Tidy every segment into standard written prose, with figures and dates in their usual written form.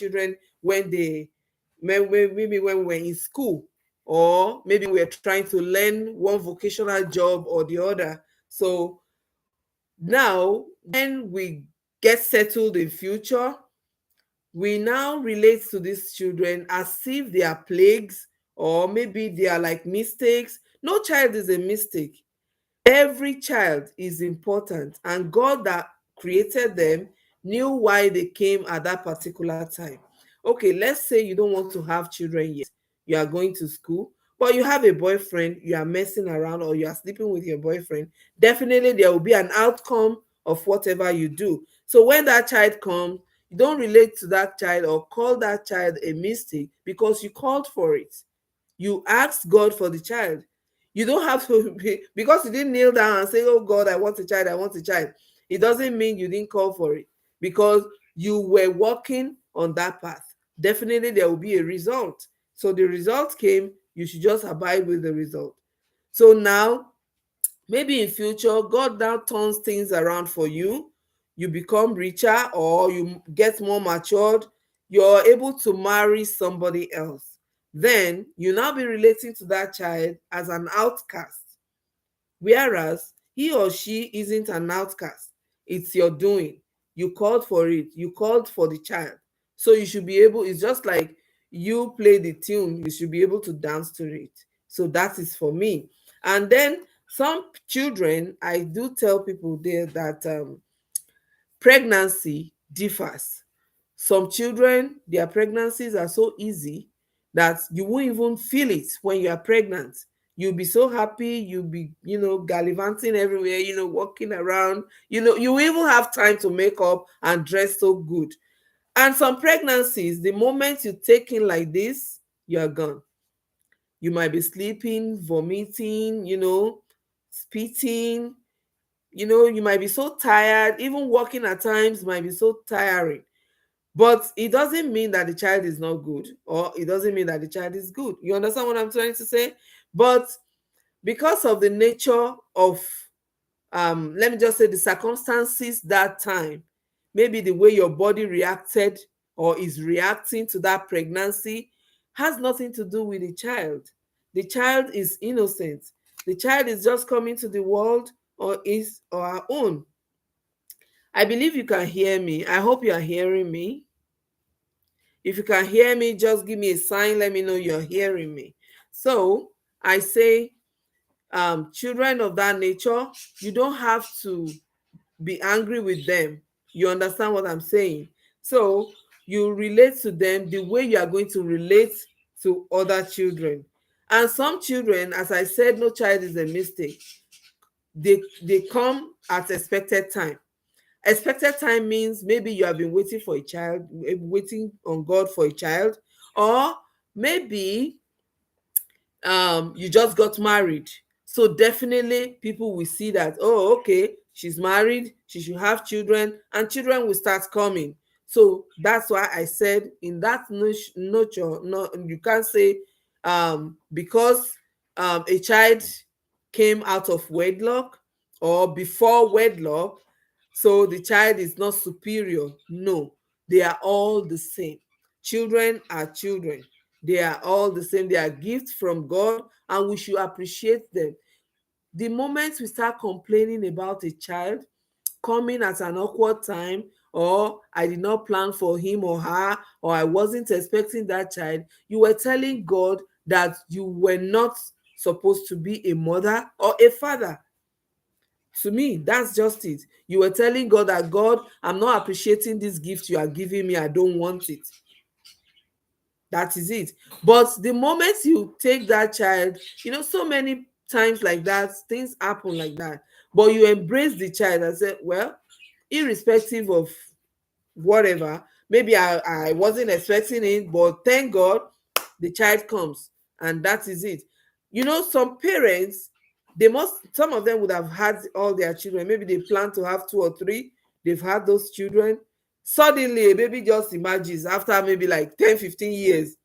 children when maybe when we're in school, or maybe we're trying to learn one vocational job or the other. So now when we get settled in future, we now relate to these children as if they are plagues, or maybe they are like mistakes. No child is a mistake. Every child is important, and God that created them knew why they came at that particular time. Okay, let's say you don't want to have children yet. You are going to school, but you have a boyfriend, you are messing around, or you are sleeping with your boyfriend. Definitely, there will be an outcome of whatever you do. So when that child comes, you don't relate to that child or call that child a mistake because you called for it. You asked God for the child. You don't have to be, because you didn't kneel down and say, "Oh God, I want a child, I want a child." It doesn't mean you didn't call for it, because you were walking on that path. Definitely there will be a result. So the result came, you should just abide with the result. So now, maybe in future, God now turns things around for you. You become richer, or you get more matured. You're able to marry somebody else. Then you now be relating to that child as an outcast, whereas he or she isn't an outcast. It's your doing. You called for it. You called for the child. So you should be able, it's just like you play the tune, you should be able to dance to it. So that is for me. And then some children, I do tell people there that pregnancy differs. Some children, their pregnancies are so easy that you won't even feel it when you are pregnant. You'll be so happy, you'll be, gallivanting everywhere, walking around, you even have time to make up and dress so good. And some pregnancies, the moment you take in like this, you're gone. You might be sleeping, vomiting, spitting, you might be so tired, even walking at times might be so tiring. But it doesn't mean that the child is not good, or it doesn't mean that the child is good. You understand what I'm trying to say? But because of the nature of, let me just say, the circumstances that time, maybe the way your body reacted or is reacting to that pregnancy has nothing to do with the child. The child is innocent. The child is just coming to the world on his or her own. I believe you can hear me. I hope you are hearing me. If you can hear me, just give me a sign. Let me know you're hearing me. So I say, children of that nature, you don't have to be angry with them. You understand what I'm saying? So you relate to them the way you are going to relate to other children. And some children, as I said, no child is a mistake. They come at expected time. Expected time means maybe you have been waiting for a child, waiting on God for a child, or maybe you just got married. So definitely people will see that, oh, okay, she's married, she should have children, and children will start coming. So that's why I said in that nurture, no, you can't say because a child came out of wedlock or before wedlock, so the child is not superior. No, they are all the same. Children are children. They are all the same. They are gifts from God, and we should appreciate them. The moment we start complaining about a child coming at an awkward time, or I did not plan for him or her, or I wasn't expecting that child, you were telling God that you were not supposed to be a mother or a father. To me, that's just it. You were telling God that, God, I'm not appreciating this gift you are giving me, I don't want it. That is it. But the moment you take that child, so many times like that, things happen like that. But you embrace the child and say, well, irrespective of whatever, maybe I wasn't expecting it, but thank God the child comes, and that is it. Some parents, some of them would have had all their children. Maybe they plan to have two or three. They've had those children. Suddenly a baby just emerges after maybe like 10, 15 years.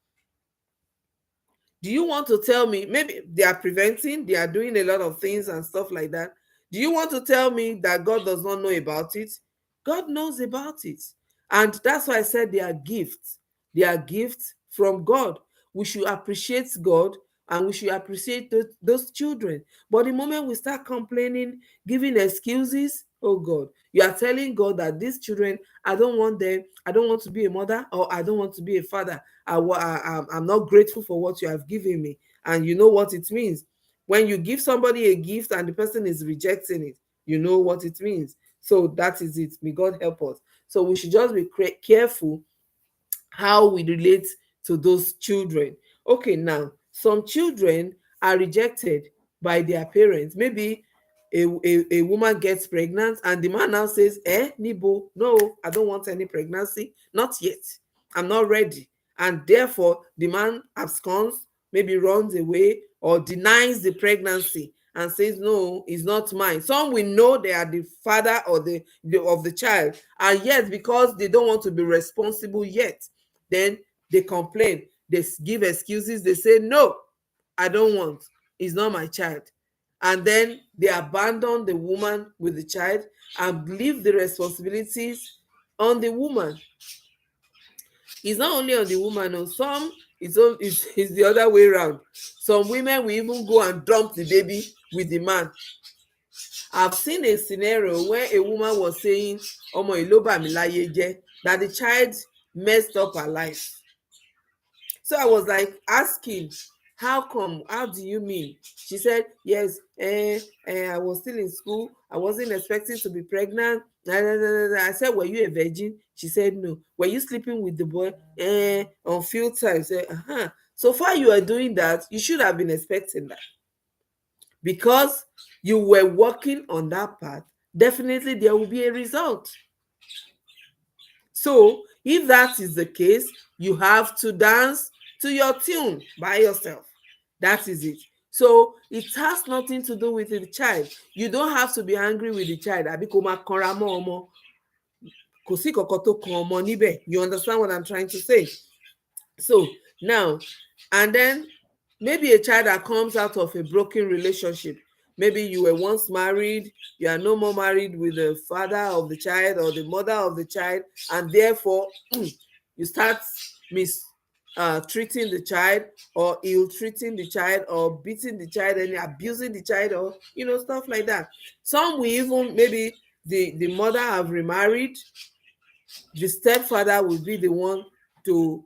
Do you want to tell me, maybe they are preventing, they are doing a lot of things and stuff like that? Do you want to tell me that God does not know about it? God knows about it. And that's why I said they are gifts. They are gifts from God. We should appreciate God, and we should appreciate those children. But the moment we start complaining, giving excuses, oh God, you are telling God that these children, I don't want them, I don't want to be a mother, or I don't want to be a father. I'm not grateful for what you have given me. And you know what it means. When you give somebody a gift and the person is rejecting it, you know what it means. So that is it. May God help us. So we should just be careful how we relate to those children. Okay, now some children are rejected by their parents. Maybe a woman gets pregnant and the man now says, Nibo, no, I don't want any pregnancy, not yet, I'm not ready. And therefore the man absconds, maybe runs away or denies the pregnancy and says, no, it's not mine. Some will know they are the father or the of the child, and yet because they don't want to be responsible yet, then they complain, they give excuses, they say, no, I don't want, it's not my child. And then they abandon the woman with the child and leave the responsibilities on the woman. It's not only on the woman, no, some it's the other way around. Some women will even go and dump the baby with the man. I've seen a scenario where a woman was saying, Omo iloba mi láyé jẹ́, that the child messed up her life. So I was like asking, how come? How do you mean? She said, yes, I was still in school. I wasn't expecting to be pregnant. I said, were you a virgin? She said, no. Were you sleeping with the boy? On few times. So far you are doing that, you should have been expecting that. Because you were working on that path, definitely there will be a result. So if that is the case, you have to dance to your tune by yourself. That is it. So it has nothing to do with the child. You don't have to be angry with the child. Àbí kó máa kanra mọ́ ọmọ. Kò sí kankan tó kan ọmọ níbẹ̀. You understand what I'm trying to say? So now, and then maybe a child that comes out of a broken relationship. Maybe you were once married, you are no more married with the father of the child or the mother of the child, and therefore you start treating the child, or ill-treating the child, or beating the child and abusing the child, or stuff like that. Some will even, maybe the mother have remarried, the stepfather will be the one to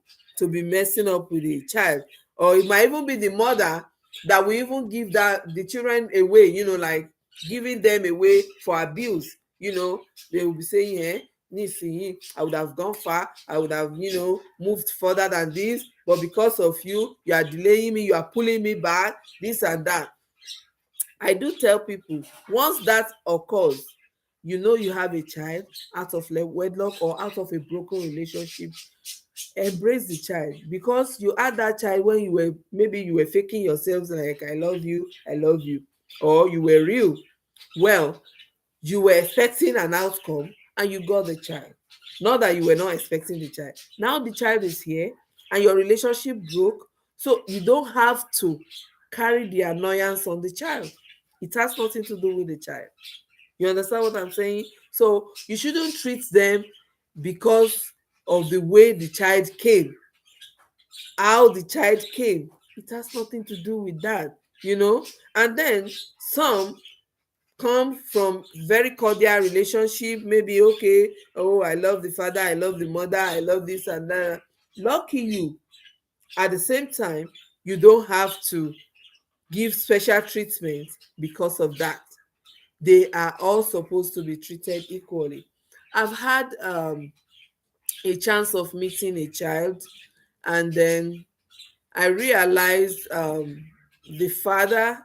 be messing up with the child, or it might even be the mother that will even give the children away, like giving them away for abuse. They will be saying, I would have gone far, I would have moved further than this, but because of you are delaying me, you are pulling me back, this and that. I do tell people, once that occurs, you have a child out of wedlock or out of a broken relationship, embrace the child, because you had that child when you were faking yourselves, like I love you, or you were real. Well, you were expecting an outcome and you got the child. Not that you were not expecting the child. Now the child is here and your relationship broke, so you don't have to carry the annoyance on the child. It has nothing to do with the child. You understand what I'm saying? So you shouldn't treat them because of the way the child came, how the child came. It has nothing to do with that. And then some come from very cordial relationship, maybe, okay, oh, I love the father, I love the mother, I love this and that. Lucky you. At the same time, you don't have to give special treatment because of that. They are all supposed to be treated equally. I've had a chance of meeting a child, and then I realized the father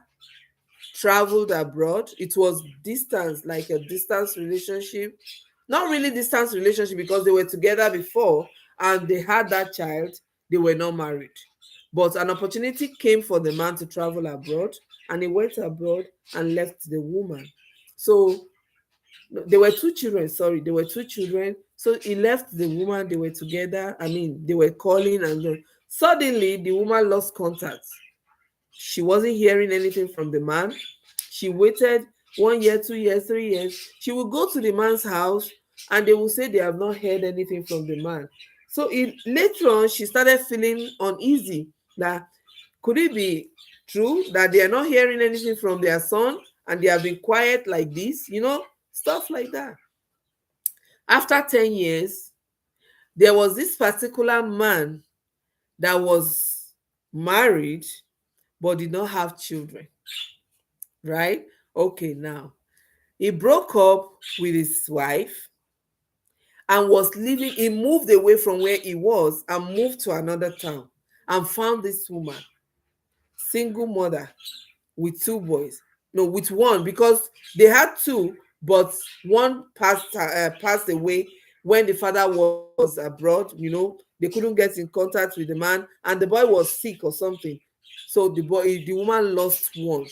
traveled abroad. It was distance, like a distance relationship. Not really distance relationship, because they were together before and they had that child. They were not married. But an opportunity came for the man to travel abroad, and he went abroad and left the woman. So there were two children, sorry, there were two children. So he left the woman, they were together. I mean, they were calling, and then suddenly the woman lost contact. She wasn't hearing anything from the man. She waited 1 year, 2 years, 3 years. She would go to the man's house and they will say they have not heard anything from the man. So later on, she started feeling uneasy that could it be true that they are not hearing anything from their son and they have been quiet like this, stuff like that. After 10 years, there was this particular man that was married but did not have children, right? Okay, now he broke up with his wife and was living, he moved away from where he was and moved to another town and found this woman, single mother with two boys. No, with one, because they had two, but one passed away when the father was abroad. They couldn't get in contact with the man, and the boy was sick or something. So the woman lost one,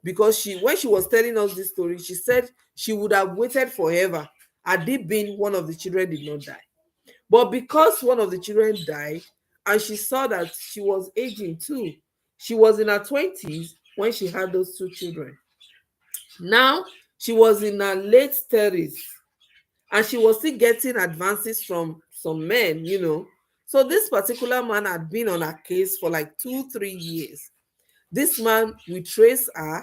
because when she was telling us this story, she said she would have waited forever had it been one of the children did not die. But because one of the children died, and she saw that she was aging too, she was in her 20s when she had those two children. Now she was in her late 30s and she was still getting advances from some men. So this particular man had been on her case for like 2 3 years. This man would trace her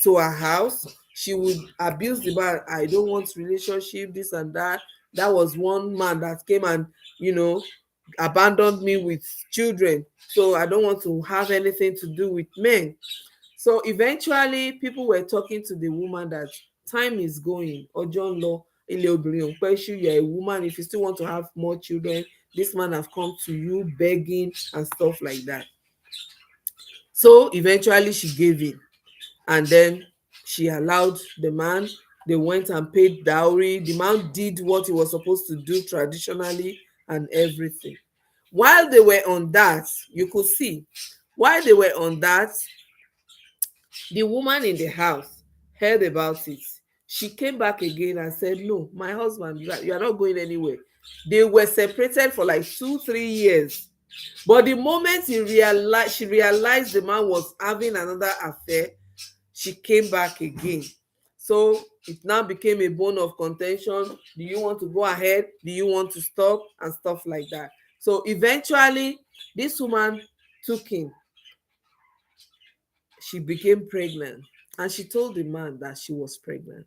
to her house. She would abuse the man. I don't want relationship, this and that. That was one man that came and, you know, abandoned me with children. So I don't want to have anything to do with men. So eventually, people were talking to the woman that time is going. Ojo Law, you're a woman. If you still want to have more children, this man have come to you begging and stuff like that. So eventually, she gave in, and then she allowed the man. They went and paid dowry. The man did what he was supposed to do traditionally and everything. While they were on that, you could see, while they were on that, the woman in the house heard about it. She came back again and said, no, my husband, you are not going anywhere. They were separated for like 2 3 years. But the moment she realized the man was having another affair, she came back again. So it now became a bone of contention. Do you want to go ahead? Do you want to stop? And stuff like that. So eventually, this woman took him. She became pregnant, and she told the man that she was pregnant.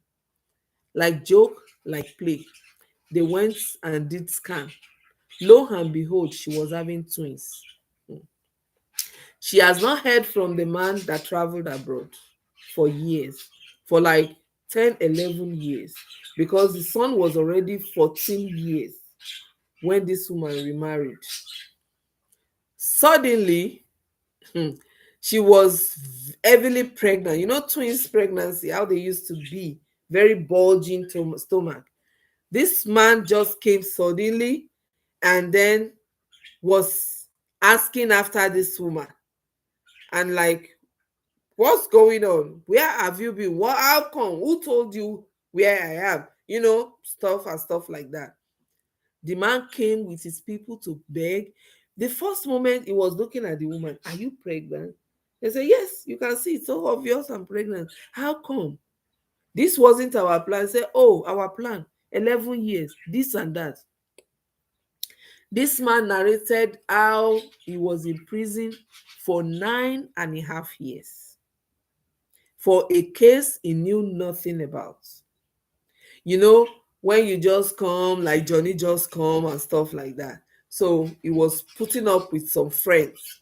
Like joke, like play. They went and did scan. Lo and behold, she was having twins. She has not heard from the man that traveled abroad for years, for like 10, 11 years, because the son was already 14 years when this woman remarried. Suddenly, she was heavily pregnant. Twins pregnancy, how they used to be, very bulging stomach. This man just came suddenly and then was asking after this woman, and like, what's going on? Where have you been? How come? Who told you where I am? Stuff and stuff like that. The man came with his people to beg. The first moment he was looking at the woman, are you pregnant? They said, yes, you can see it's so obvious I'm pregnant. How come? This wasn't our plan. Say, oh, our plan, 11 years, this and that. This man narrated how he was in prison for 9.5 years for a case he knew nothing about. You know, when you just come, like Johnny just come and stuff like that. So he was putting up with some friends.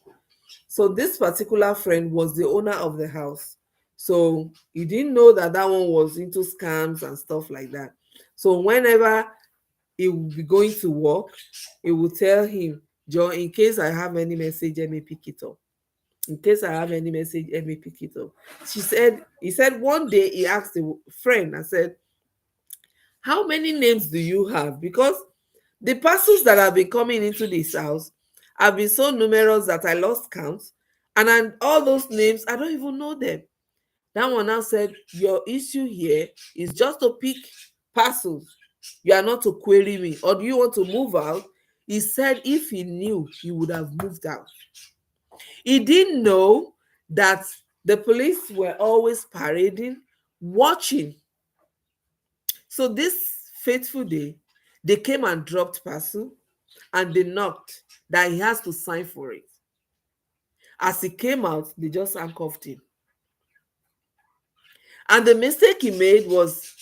So this particular friend was the owner of the house. So he didn't know that that one was into scams and stuff like that. So whenever he would be going to work, he would tell him, John, in case I have any message, let me pick it up. In case I have any message, let me pick it up. He said one day he asked a friend, I said, how many names do you have? Because the parcels that have been coming into this house have been so numerous that I lost count. And all those names, I don't even know them. That one now said, your issue here is just to pick parcels. You are not to query me. Or do you want to move out? He said if he knew, he would have moved out. He didn't know that the police were always parading, watching. So this fateful day, they came and dropped parcel. and they knocked that he has to sign for it. As he came out, they just handcuffed him. And the mistake he made was,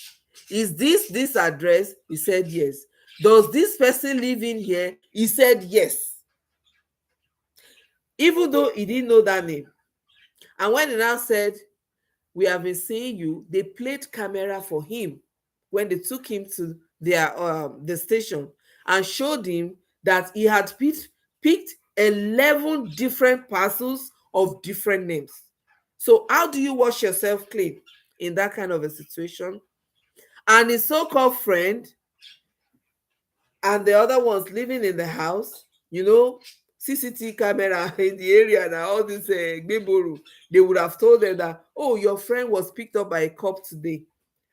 is this address? He said yes. Does this person live in here? He said yes. Even though he didn't know that name. And when he now said, we have been seeing you, they played camera for him when they took him to the station and showed him that he had picked 11 different parcels of different names. So how do you wash yourself clean in that kind of a situation? And his so-called friend and the other ones living in the house, CCTV camera in the area, and all this Gbeboru, they would have told them that, oh, your friend was picked up by a cop today.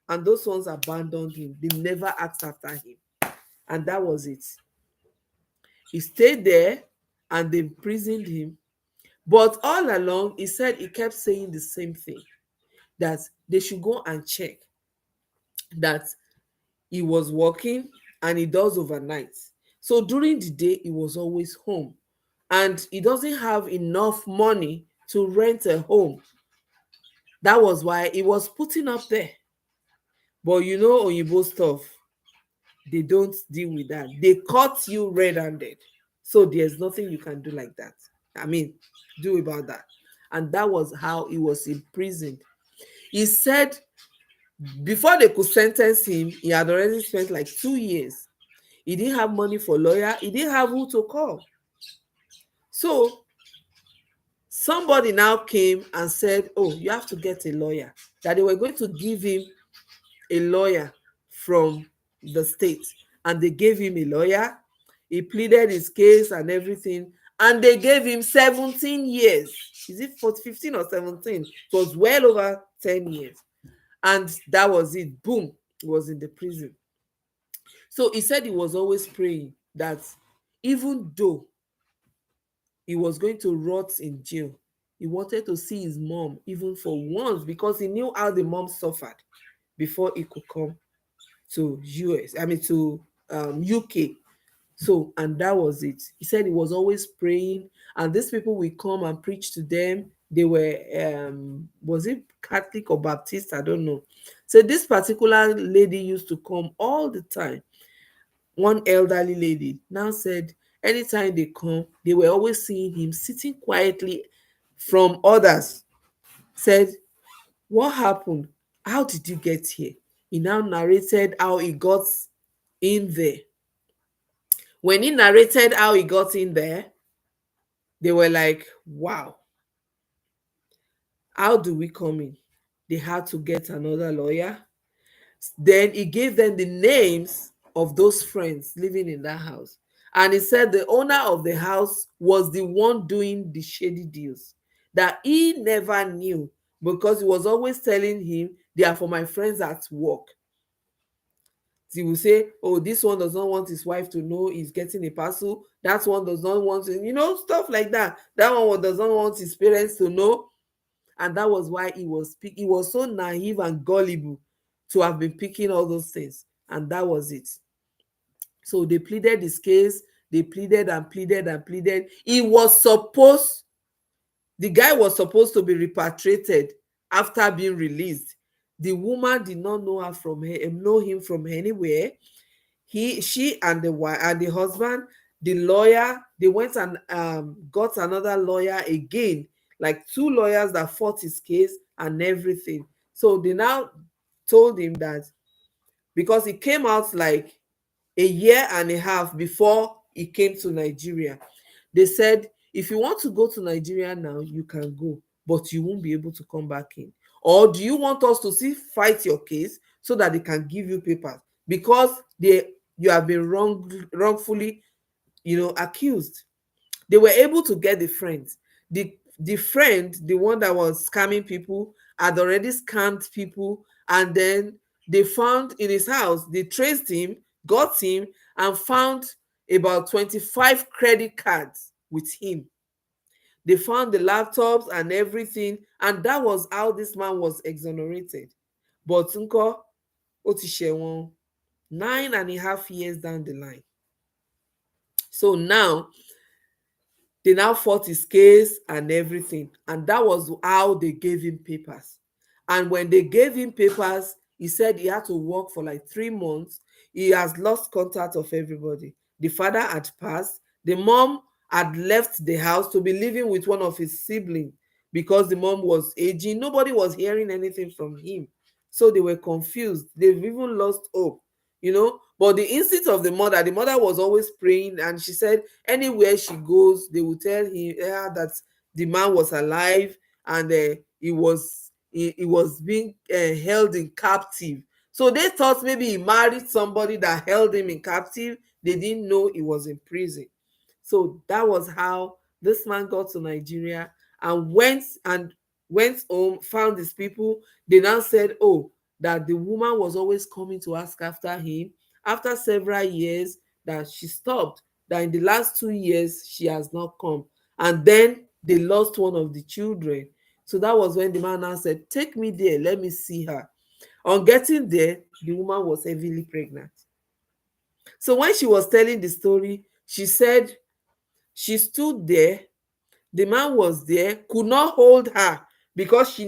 And those ones abandoned him. They never asked after him. And that was it. He stayed there and they imprisoned him. But all along, he said he kept saying the same thing, that they should go and check that he was working and he does overnight. So during the day, he was always home and he doesn't have enough money to rent a home. That was why he was putting up there. But Oyibo stuff, they don't deal with that. They caught you red-handed. So there's nothing you can do like that. I mean, do about that. And that was how he was imprisoned. He said before they could sentence him, he had already spent like 2 years. He didn't have money for lawyer. He didn't have who to call. So somebody now came and said, oh, you have to get a lawyer. That they were going to give him a lawyer from the state. And they gave him a lawyer. He pleaded his case and everything. And they gave him 17 years. Is it 15 or 17? It was well over 10 years. And that was it. Boom. He was in the prison. So he said he was always praying that even though he was going to rot in jail, he wanted to see his mom even for once, because he knew how the mom suffered before he could come to UK. So, and that was it. He said he was always praying, and these people will come and preach to them. They were was it Catholic or Baptist? I don't know. So this particular lady used to come all the time. One elderly lady now said anytime they come, they were always seeing him sitting quietly from others. Said, what happened? How did you get here? He now narrated how he got in there. When he narrated how he got in there, they were like, wow, how do we come in? They had to get another lawyer. Then he gave them the names of those friends living in that house. And he said the owner of the house was the one doing the shady deals that he never knew, because he was always telling him, they are for my friends at work. He will say, oh, this one does not want his wife to know he's getting a parcel. That one does not want to, stuff like that. That one does not want his parents to know. And that was why he was so naive and gullible to have been picking all those things. And that was it. So they pleaded his case. They pleaded and pleaded and pleaded. The guy was supposed to be repatriated after being released. The woman did not know him from anywhere. She and the husband, the lawyer, they went and got another lawyer again, like 2 lawyers that fought his case and everything. So they now told him that, because he came out like a year and a half before he came to Nigeria, they said, if you want to go to Nigeria now, you can go, but you won't be able to come back in. Or do you want us to fight your case so that they can give you papers? Because you have been wrongfully, accused. They were able to get the friends. The friend, the one that was scamming people, had already scammed people, and then they found in his house, they traced him, got him, and found about 25 credit cards with him. They found the laptops and everything, and that was how this man was exonerated. But nko, ó ti ṣẹ̀wọ̀n 9.5 years down the line. So now they now fought his case and everything. And that was how they gave him papers. And when they gave him papers, he said he had to work for like 3 months. He has lost contact of everybody. The father had passed. The mom had left the house to be living with one of his siblings because the mom was aging. Nobody was hearing anything from him. So they were confused. They've even lost hope, you know. But the instinct of the mother was always praying, and she said anywhere she goes, they will tell her that the man was alive, and he was being held in captive. So they thought maybe he married somebody that held him in captive. They didn't know he was in prison. So that was how this man got to Nigeria and went home, found his people. They now said, oh, that the woman was always coming to ask after him. After several years, that she stopped. That in the last 2 years she has not come. And then they lost one of the children. So that was when the man now said, take me there, let me see her. On getting there, the woman was heavily pregnant. So when she was telling the story, she said she stood there, the man was there, could not hold her because she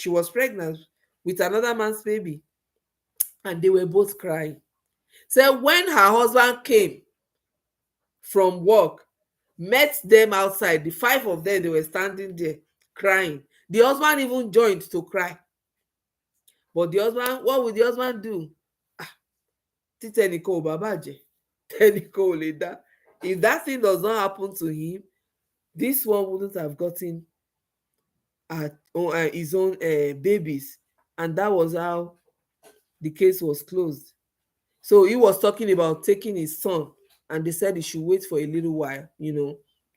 was pregnant with another man's baby, and they were both crying. So when her husband came from work, met them outside, the five of them, they were standing there crying. The husband even joined to cry. But the husband, what would the husband do? Ah, tí tẹnìkan ò bá bàjẹ́, tẹnìkan ò lè dá. If that thing does not happen to him, this one wouldn't have gotten his own babies. And that was how the case was closed. So he was talking about taking his son, and they said he should wait for a little while,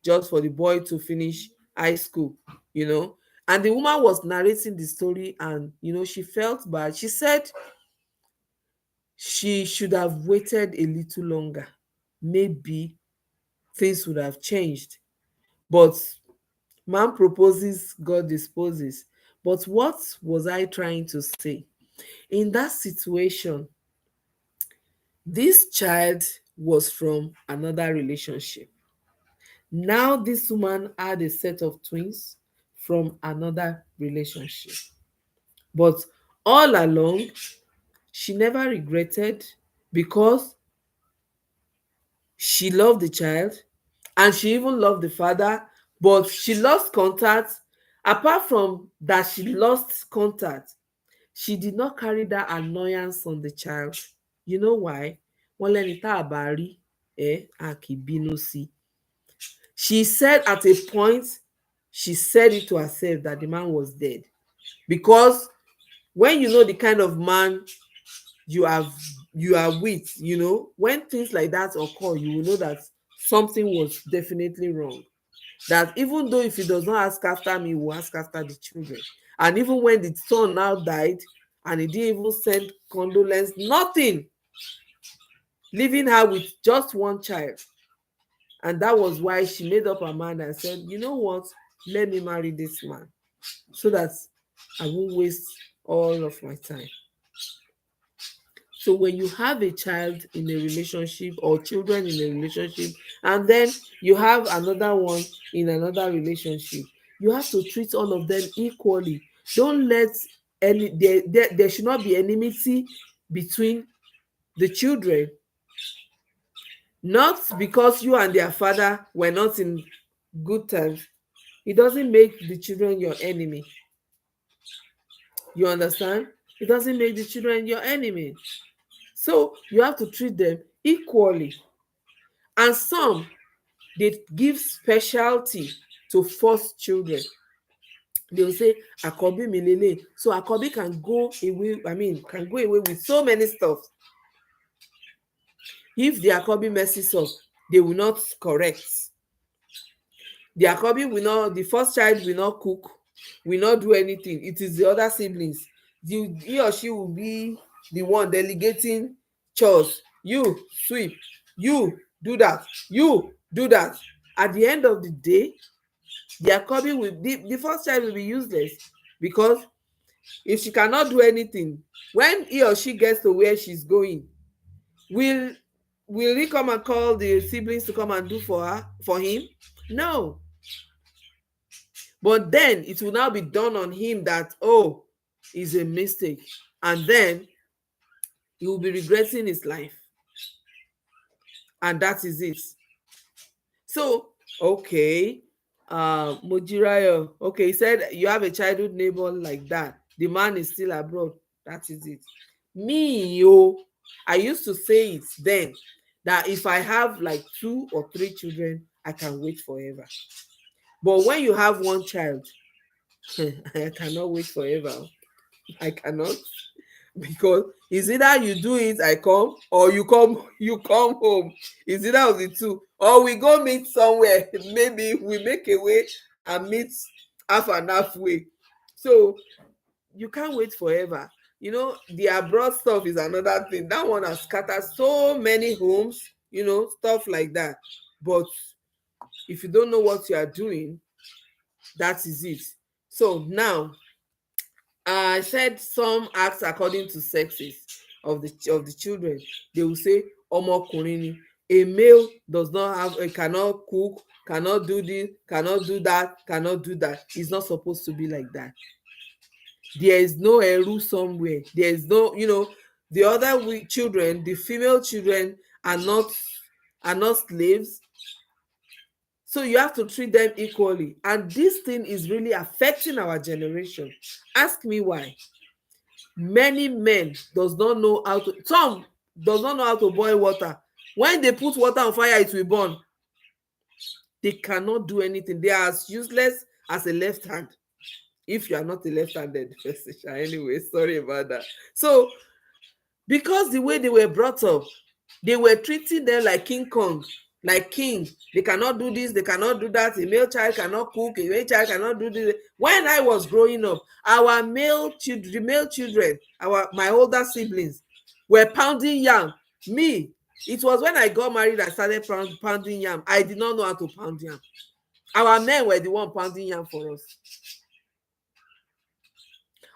just for the boy to finish high school, you know. And the woman was narrating the story, and she felt bad. She said she should have waited a little longer. Maybe things would have changed. But man proposes, God disposes. But what was I trying to say? In that situation, this child was from another relationship. Now, this woman had a set of twins from another relationship. But all along, she never regretted because she loved the child and she even loved the father, but she lost contact. Apart from that, she lost contact. She did not carry that annoyance on the child. You know why? Wọ́n lẹ́ni tá a bá rí a kì í bínú sí. She said at a point, she said it to herself that the man was dead. Because when you know the kind of man you have you are with, when things like that occur, you will know that something was definitely wrong. That even though if he does not ask after me, he will ask after the children. And even when the son now died and he didn't even send condolence, nothing, leaving her with just one child. And that was why she made up her mind and said, you know what, let me marry this man so that I won't waste all of my time. So when you have a child in a relationship or children in a relationship, and then you have another one in another relationship, you have to treat all of them equally. Don't let there should not be enmity between the children. Not because you and their father were not in good terms, it doesn't make the children your enemy. You understand? It doesn't make the children your enemy. So you have to treat them equally. And some, they give specialty to first children. They will say Akobi mi lele. So Akobi can go away with so many stuff. If the Akobi messes up, they will not correct. The Akobi will not, the first child will not cook, will not do anything. It is the other siblings. He or she will be the one delegating chores. You sweep, you do that, you do that. At the end of the day, the Akobi the first child will be useless, because if she cannot do anything, when he or she gets to where she's going, will Will he come and call the siblings to come and do for him? No. But then it will now be done on him that, oh, it's a mistake. And then he will be regretting his life. And that is it. So, okay, Mojirayo, okay, he said you have a childhood neighbor like that. The man is still abroad. That is it. Me, I used to say it then that if I have like 2 or 3 children, I can wait forever. But when you have one child, I cannot wait forever. I cannot, because it's either you do it, I come, or you come home. It's either of the two, or we go meet somewhere. Maybe we make a way and meet half and halfway. So you can't wait forever. The abroad stuff is another thing. That one has scattered so many homes, stuff like that. But if you don't know what you are doing, that is it. So now, I said some acts according to sexes of the children. They will say ọmọkùnrin ni. A male does not have, cannot cook, cannot do this, cannot do that, cannot do that. It's not supposed to be like that. There is no eru somewhere. There is no, the other children, the female children are not slaves. So you have to treat them equally. And this thing is really affecting our generation. Ask me why. Many men does not know how to, some does not know how to boil water. When they put water on fire, it will burn. They cannot do anything. They are as useless as a left hand. If you are not a left-handed person, anyway, sorry about that. So because the way they were brought up, they were treating them like King Kong, like king. They cannot do this, they cannot do that. A male child cannot cook, a male child cannot do this. When I was growing up, our male children, my older siblings were pounding yam. Me, it was when I got married I started pounding yam. I did not know how to pound yam. Our men were the one pounding yam for us.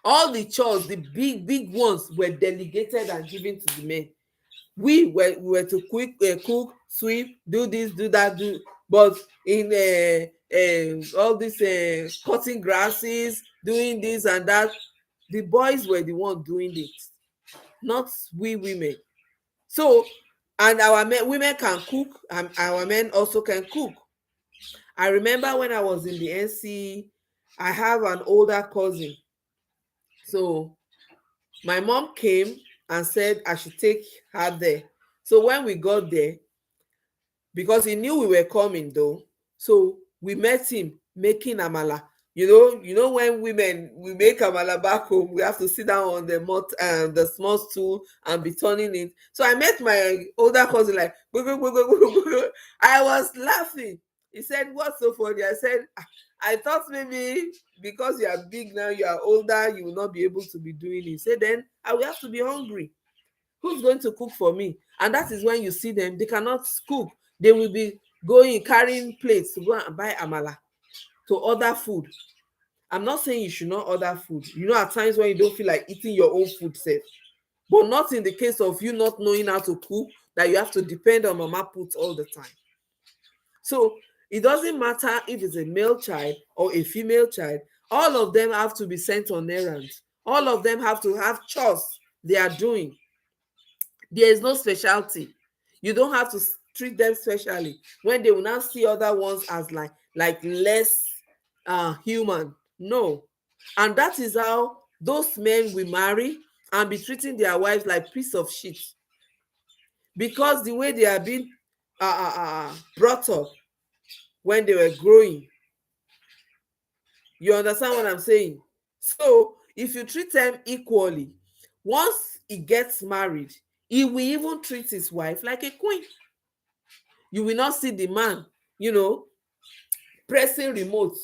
All the chores, the big ones, were delegated and given to the men. We were to cook, sweep, do this, do that, do. But in all this cutting grasses, doing this and that, the boys were the one doing it, not we women. So, and our women can cook, and our men also can cook. I remember when I was in the NC, I have an older cousin. So my mom came and said I should take her there. So when we got there, because he knew we were coming though, so we met him making amala. When women, we make amala back home, we have to sit down on the small stool and be turning it. So I met my older cousin like, go, go, go, go, go, go. I was laughing. He said, "What's so funny?" I said, "I thought maybe because you are big now, you are older, you will not be able to be doing it." He said, "Then I will have to be hungry. Who's going to cook for me?" And that is when you see them, they cannot cook. They will be going, carrying plates to go and buy amala, to order food. I'm not saying you should not order food. At times when you don't feel like eating your own food self. But not in the case of you not knowing how to cook, that you have to depend on mama put all the time. So it doesn't matter if it's a male child or a female child. All of them have to be sent on errands. All of them have to have chores they are doing. There is no specialty. You don't have to treat them specially when they will now see other ones as like less human. No. And that is how those men will marry and be treating their wives like piece of shit, because the way they are being brought up when they were growing. You understand what I'm saying? So if you treat them equally, once he gets married, he will even treat his wife like a queen. You will not see the man, pressing remote.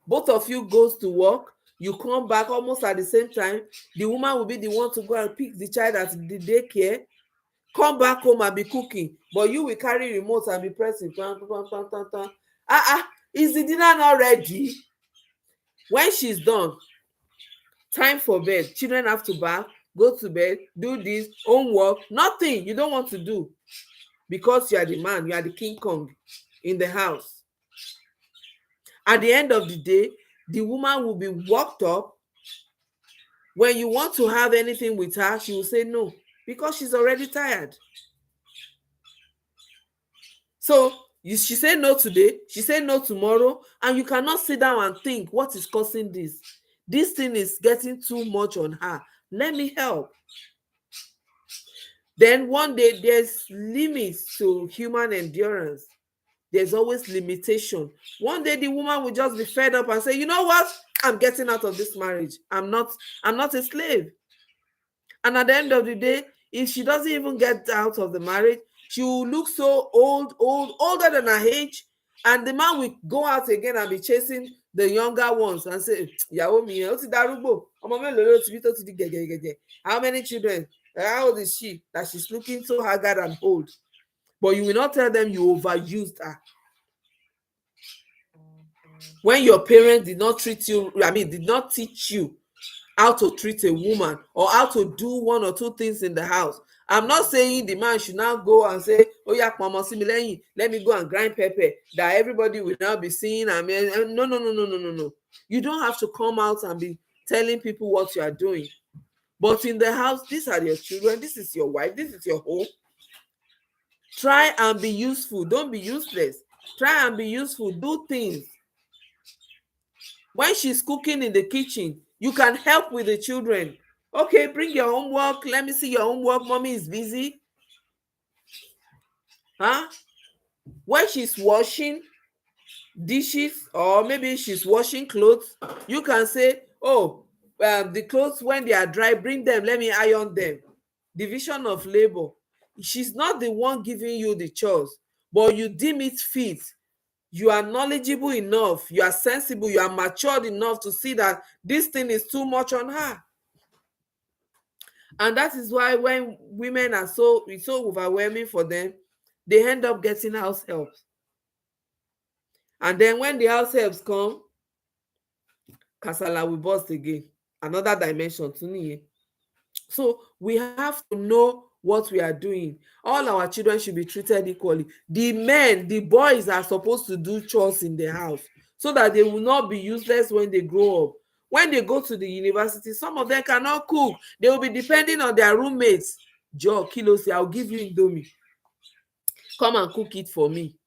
Both of you goes to work, you come back almost at the same time. The woman will be the one to go and pick the child at the daycare, come back home and be cooking, but you will carry remote and be pressing. Is the dinner not ready? When she's done, time for bed. Children have to bath, go to bed, do this, homework, nothing you don't want to do. because you are the man, you are the King Kong in the house. At the end of the day, the woman will be worked up. When you want to have anything with her, she will say no because she's already tired. So she say no today, she say no tomorrow, and you cannot sit down and think, what is causing this? This thing is getting too much on her. Let me help. Then one day, there's limits to human endurance. There's always limitation. One day the woman will just be fed up and say, you know what? I'm getting out of this marriage. I'm not a slave. And at the end of the day, if she doesn't even get out of the marriage, she will look so older than her age. And the man will go out again and be chasing the younger ones and say, ìyàwó mi yẹn ó ti darúgbó, ọmọ mélòó ló ti bí tó ti di gẹ̀gẹ̀gẹ̀gẹ̀. How many children? How old is she that she's looking so haggard and old? But you will not tell them you overused her. When your parents did not treat you, did not teach you how to treat a woman or how to do one or two things in the house. I'm not saying the man should now go and say, oh yeah, mama, see me, let me go and grind pepper, that everybody will now be seeing. No. You don't have to come out and be telling people what you are doing. But in the house, these are your children, this is your wife, this is your home. Try and be useful. Don't be useless. Try and be useful. Do things. When she's cooking in the kitchen, you can help with the children. Okay, bring your homework. Let me see your homework. Mommy is busy. When she's washing dishes, or maybe she's washing clothes, you can say, oh, the clothes, when they are dry, bring them, let me iron them. Division of labor. She's not the one giving you the chores, but you deem it fit. You are knowledgeable enough, you are sensible, you are matured enough to see that this thing is too much on her. And that is why when women are it's so overwhelming for them, they end up getting house helps. And then when the house helps come, kasala will burst again. Another dimension to me. So we have to know what we are doing. All our children should be treated equally. The men, the boys are supposed to do chores in the house so that they will not be useless when they grow up. When they go to the university, some of them cannot cook. They will be depending on their roommates. Joe, Kilosi, I'll give you Indomie. Come and cook it for me.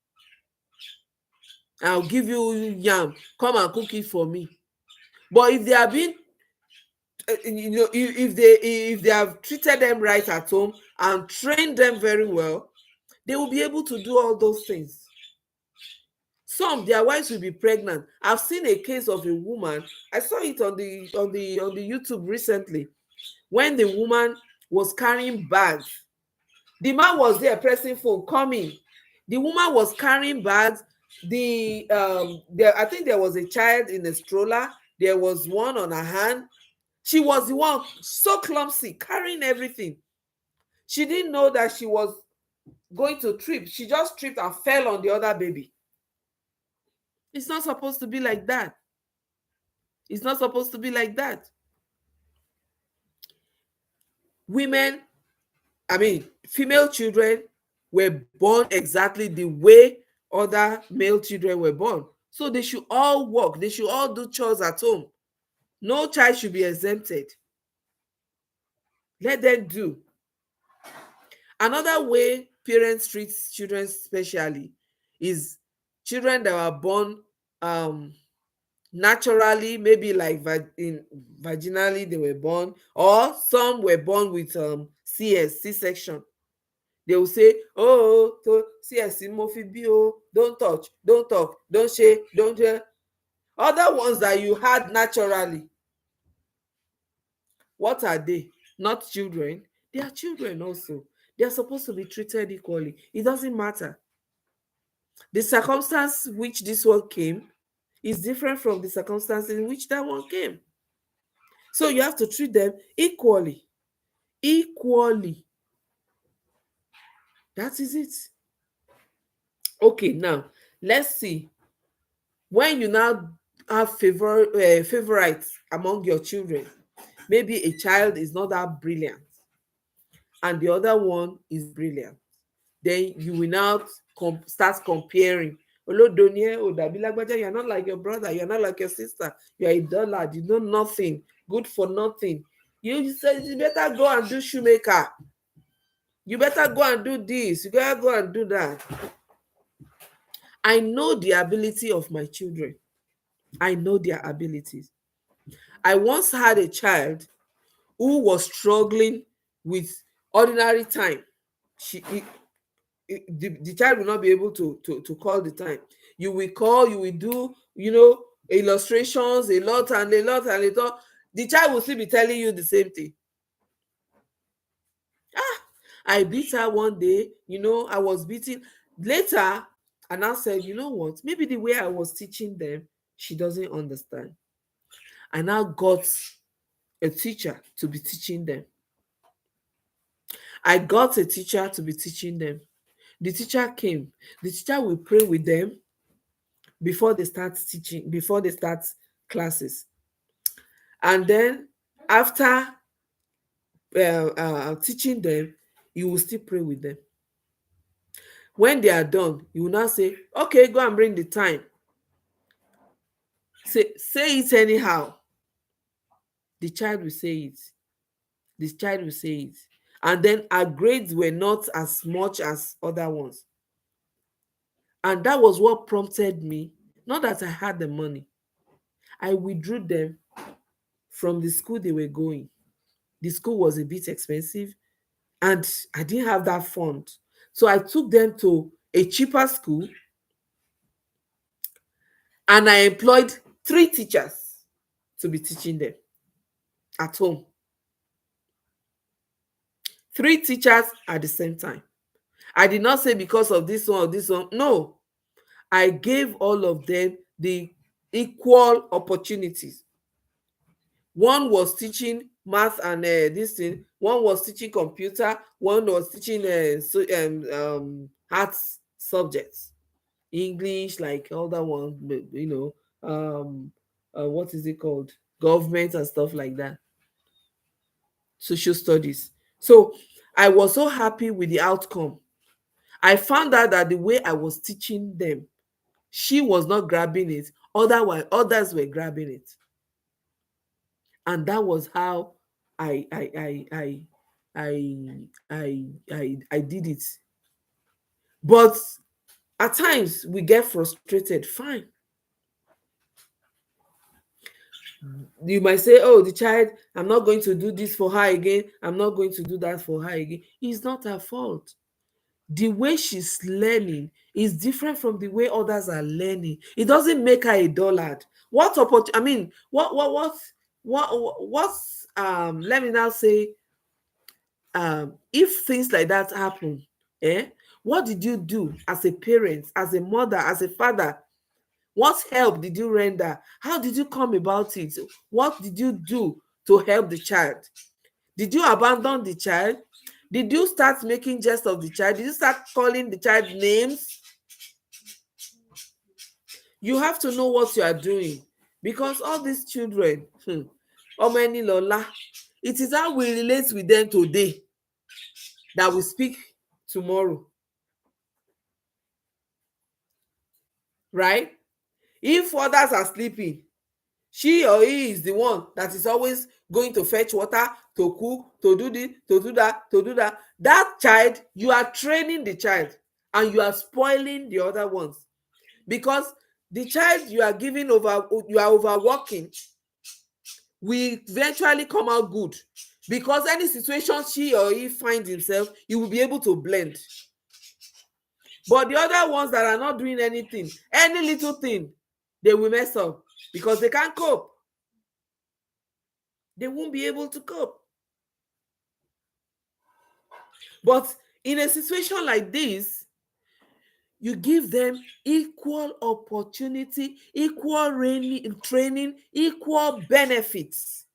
I'll give you yam. Come and cook it for me. But if they are being if they have treated them right at home and trained them very well, they will be able to do all those things. Some, their wives will be pregnant. I've seen a case of a woman. I saw it on the YouTube recently, when the woman was carrying bags. The man was there pressing phone, coming. The woman was carrying bags. I think there was a child in a stroller. There was one on her hand. She was the one, so clumsy, carrying everything. She didn't know that she was going to trip. She just tripped and fell on the other baby. It's not supposed to be like that. It's not supposed to be like that. Female children were born exactly the way other male children were born. So they should all work. They should all do chores at home. No child should be exempted. Let them do. Another way parents treat children specially is children that were born naturally, maybe like vaginally they were born, or some were born with C-section. They will say, oh, CS don't touch, don't talk, don't share, don't share. Other ones that you had naturally, what are they? Not children. They are children also. They are supposed to be treated equally. It doesn't matter. The circumstance which this one came is different from the circumstance in which that one came. So you have to treat them equally. Equally. That is it. Okay, now let's see. When you now have favorites among your children, maybe a child is not that brilliant and the other one is brilliant. then you will now start comparing. Olodo ni ẹ́, o dàbí lágbájá, you're not like your brother, you're not like your sister, you're a dullard, you know nothing, good for nothing. You say you better go and do shoemaker. You better go and do this. You better go and do that. I know the ability of my children. I know their abilities. I once had a child who was struggling with ordinary time. The child will not be able to call the time. You will call, you will do, illustrations, a lot and a lot and a lot. The child will still be telling you the same thing. I beat her one day, I was beating. Later, I now said, you know what? Maybe the way I was teaching them, she doesn't understand. I now got a teacher to be teaching them. I got a teacher to be teaching them. The teacher came. The teacher will pray with them before they start teaching, before they start classes. And then after teaching them, you will still pray with them. When they are done, you will now say, okay, go and bring the time. Say it anyhow. The child will say it. The child will say it. And then our grades were not as much as other ones. And that was what prompted me, not that I had the money. I withdrew them from the school they were going. The school was a bit expensive and I didn't have that fund. So I took them to a cheaper school and I employed 3 teachers to be teaching them at home. 3 teachers at the same time. I did not say because of this one or this one. No, I gave all of them the equal opportunities. One was teaching math and this thing. One was teaching computer. One was teaching arts subjects, English, like all that one. What is it called? Government and stuff like that. Social studies. So I was so happy with the outcome. I found out that the way I was teaching them, she was not grabbing it. Otherwise, others were grabbing it. And that was how I did it. But at times we get frustrated. Fine. You might say, oh, the child, I'm not going to do this for her again. I'm not going to do that for her again. It's not her fault. The way she's learning is different from the way others are learning. It doesn't make her a dullard. What let me now say, if things like that happen, what did you do as a parent, as a mother, as a father? What help did you render? How did you come about it? What did you do to help the child? Did you abandon the child? Did you start making jest of the child? Did you start calling the child names? You have to know what you are doing, because all these children, Lola, it is how we relate with them today that we speak tomorrow. Right? If others are sleeping, she or he is the one that is always going to fetch water, to cook, to do this, to do that, to do that. That child, you are training the child and you are spoiling the other ones, because the child you are giving over, you are overworking, will eventually come out good, because any situation she or he finds himself, he will be able to blend. But the other ones that are not doing anything, any little thing, they will mess up because they can't cope. They won't be able to cope. But in a situation like this, you give them equal opportunity, equal training, equal benefits.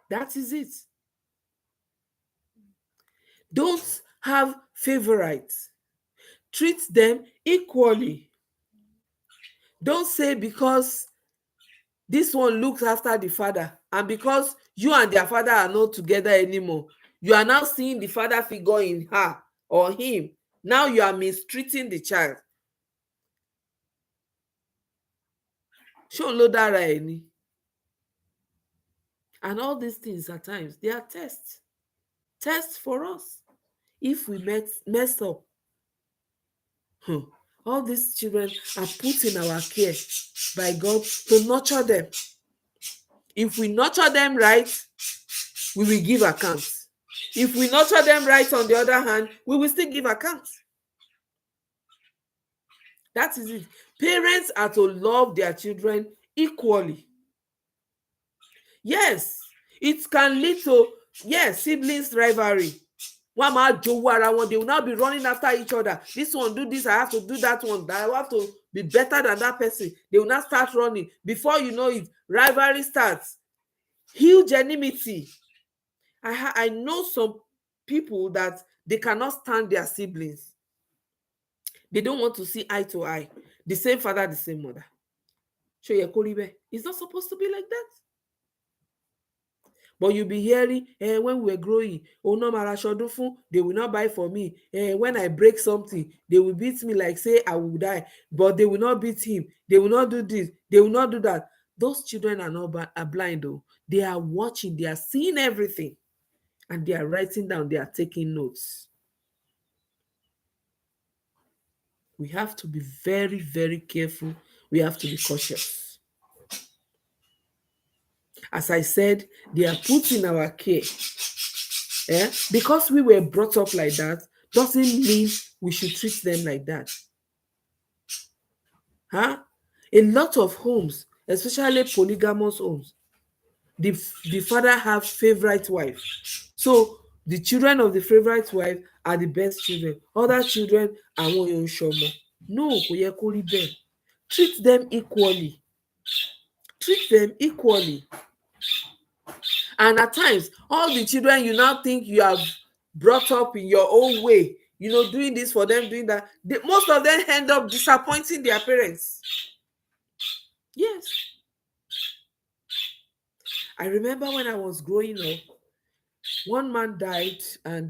That is it. Don't have favorites. Treat them equally. Don't say because this one looks after the father and because you and their father are not together anymore, You are now seeing the father figure in her or him. Now you are mistreating the child. Ṣé òun ló dára ẹ̀ ni? And all these things at times, they are tests. Tests for us. If we mess up, all these children are put in our care by God to nurture them. If we nurture them right, we will give account. If we nurture them right, on the other hand, we will still give account. That is it. Parents are to love their children equally. Yes, it can lead to, yes, siblings rivalry. One máa jowú ara wọn, they will now be running after each other. This one do this, I have to do that one. I have to be better than that person. They will now start running. Before you know it, rivalry starts. Huge enmity. I know some people that they cannot stand their siblings. They don't want to see eye to eye. The same father, the same mother. Ṣó yẹ kó rí bẹ́ẹ̀? It's not supposed to be like that. But you'll be hearing, when we were growing, oh no, marashodun fun, they will not buy for me. When I break something, they will beat me like say I will die. But they will not beat him. They will not do this. They will not do that. Those children are not are blind though. They are watching. They are seeing everything. And they are writing down. They are taking notes. We have to be very, very careful. We have to be cautious. As I said, they are put in our care. Because we were brought up like that, doesn't mean we should treat them like that. A lot of homes, especially polygamous homes, the father have favorite wife. So the children of the favorite wife are the best children. Other children are àwọn ṣọmọ. No, kò yẹ kó rí bẹ́ẹ̀. Treat them equally. Treat them equally. And at times, all the children you now think you have brought up in your own way, doing this for them, doing that, most of them end up disappointing their parents. Yes. I remember when I was growing up, one man died and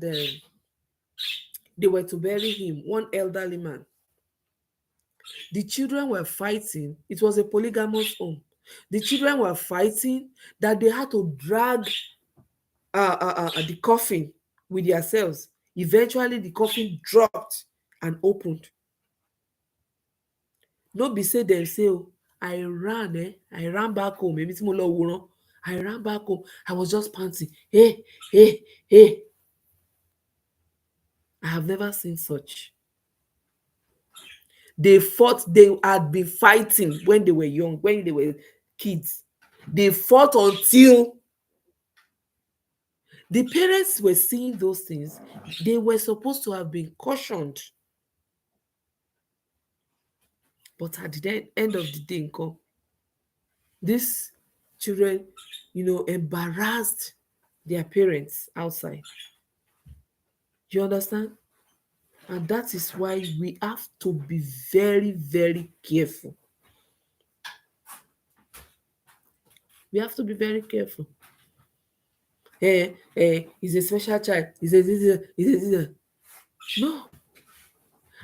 they were to bury him, one elderly man. The children were fighting. It was a polygamous home. The children were fighting that they had to drag the coffin with themselves. Eventually, the coffin dropped and opened. No be say dem say, oh, I ran back home. Maybe I ran back home. I was just panting. Hey. I have never seen such. They fought. They had been fighting when they were young, when they were kids. They fought until the parents were seeing those things. They were supposed to have been cautioned. But at the end of the day, these children, embarrassed their parents outside. You understand? And that is why we have to be very, very careful. We have to be very careful. He's a special child. He's a. No.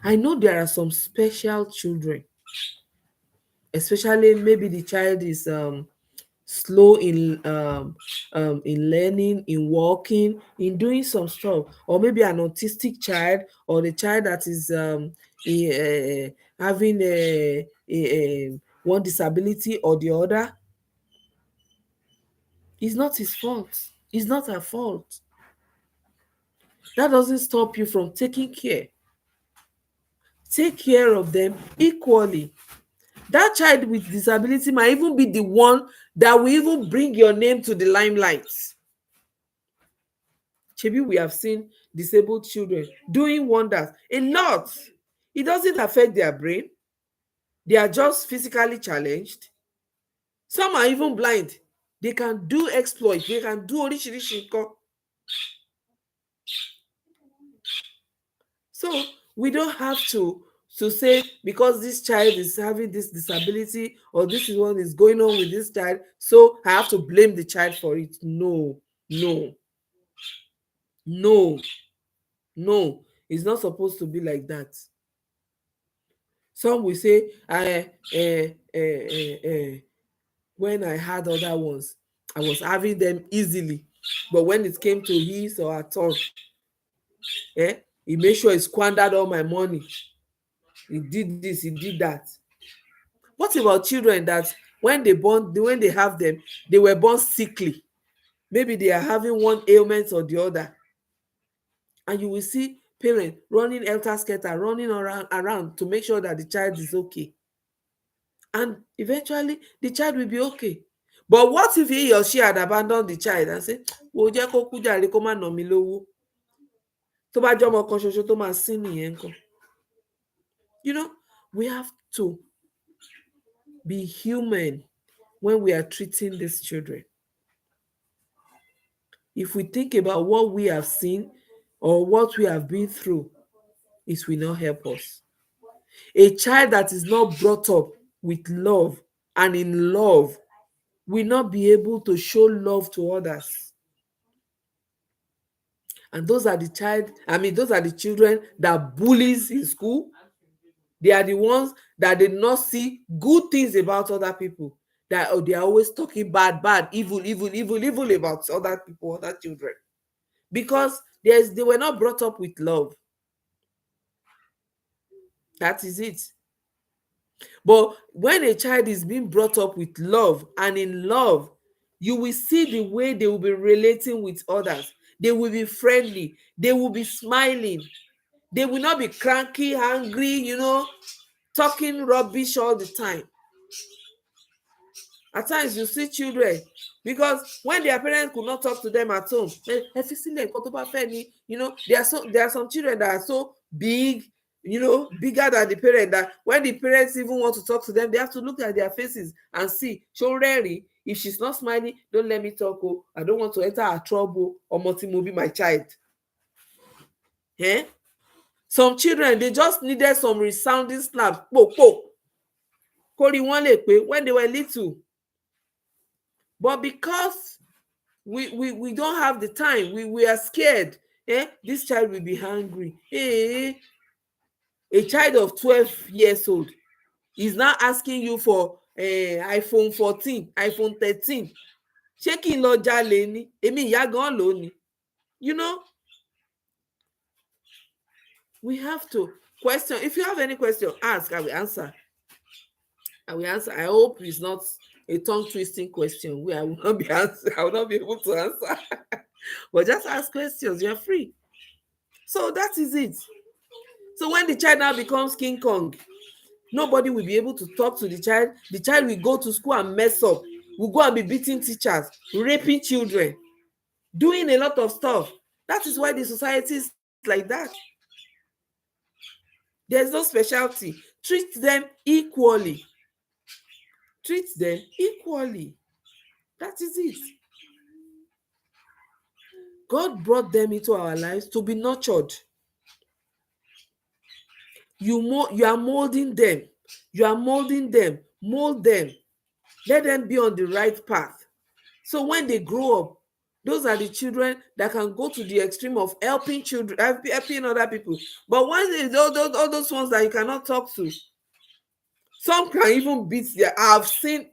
I know there are some special children, especially maybe the child is slow in learning, in walking, in doing some stuff, or maybe an autistic child, or the child that is having one disability or the other. It's not his fault. It's not her fault. That doesn't stop you from taking care. Take care of them equally. That child with disability might even be the one that will even bring your name to the limelight. Maybe we have seen disabled children doing wonders a lot. It doesn't affect their brain. They are just physically challenged. Some are even blind. They can do exploits. They can do oríṣiríṣi nǹkan. So we don't have to say because this child is having this disability or this is what is going on with this child, so I have to blame the child for it. No. No, no, it's not supposed to be like that. Some will say, when I had other ones, I was having them easily. But when it came to his or her turn, he made sure he squandered all my money. He did this, he did that. What about children that when they have them, they were born sickly? Maybe they are having one ailment or the other. And you will see parents running helter-skelter, running around to make sure that the child is okay. And eventually, the child will be okay. But what if he or she had abandoned the child and say, wo jẹ́ kó kú jàre kó má nà mí lówó? Tó bá jẹ́ ọmọ kan ṣoṣo tó máa sín nìyẹn ńkọ́? We have to be human when we are treating these children. If we think about what we have seen or what we have been through, it will not help us. A child that is not brought up with love and in love will not be able to show love to others. And those are the children that bullies in school. They are the ones that did not see good things about other people. That they are always talking bad, evil about other people, other children. Because they were not brought up with love. That is it. But when a child is being brought up with love and in love, you will see the way they will be relating with others. They will be friendly. They will be smiling. They will not be cranky, angry, talking rubbish all the time. At times you see children, because when their parents could not talk to them at home, there are some children that are so big, bigger than the parent, that when the parents even want to talk to them, they have to look at their faces and see, show rarely, if she's not smiling, don't let me talk. Oh, I don't want to enter her trouble, or multi-movie my child. Some children, they just needed some resounding slaps, when they were little. But because we don't have the time, we are scared. This child will be hungry. A child of 12 years old is now asking you for iPhone 14, iPhone 13. Ṣé kí n lọ jalè ni? Èmi ìyá gan lò ní. We have to question. If you have any question, ask. I will answer. I hope it's not a tongue-twisting question where I will not be able to answer. But just ask questions. You're free. So that is it. So when the child now becomes King Kong, nobody will be able to talk to the child. The child will go to school and mess up. Will go and be beating teachers, raping children, doing a lot of stuff. That is why the society is like that. There's no specialty. Treat them equally. Treat them equally. That is it. God brought them into our lives to be nurtured. You are molding them. You are molding them. Mold them. Let them be on the right path. So when they grow up, those are the children that can go to the extreme of helping children, helping other people. But once all those ones that you cannot talk to, some can even beat their. I have seen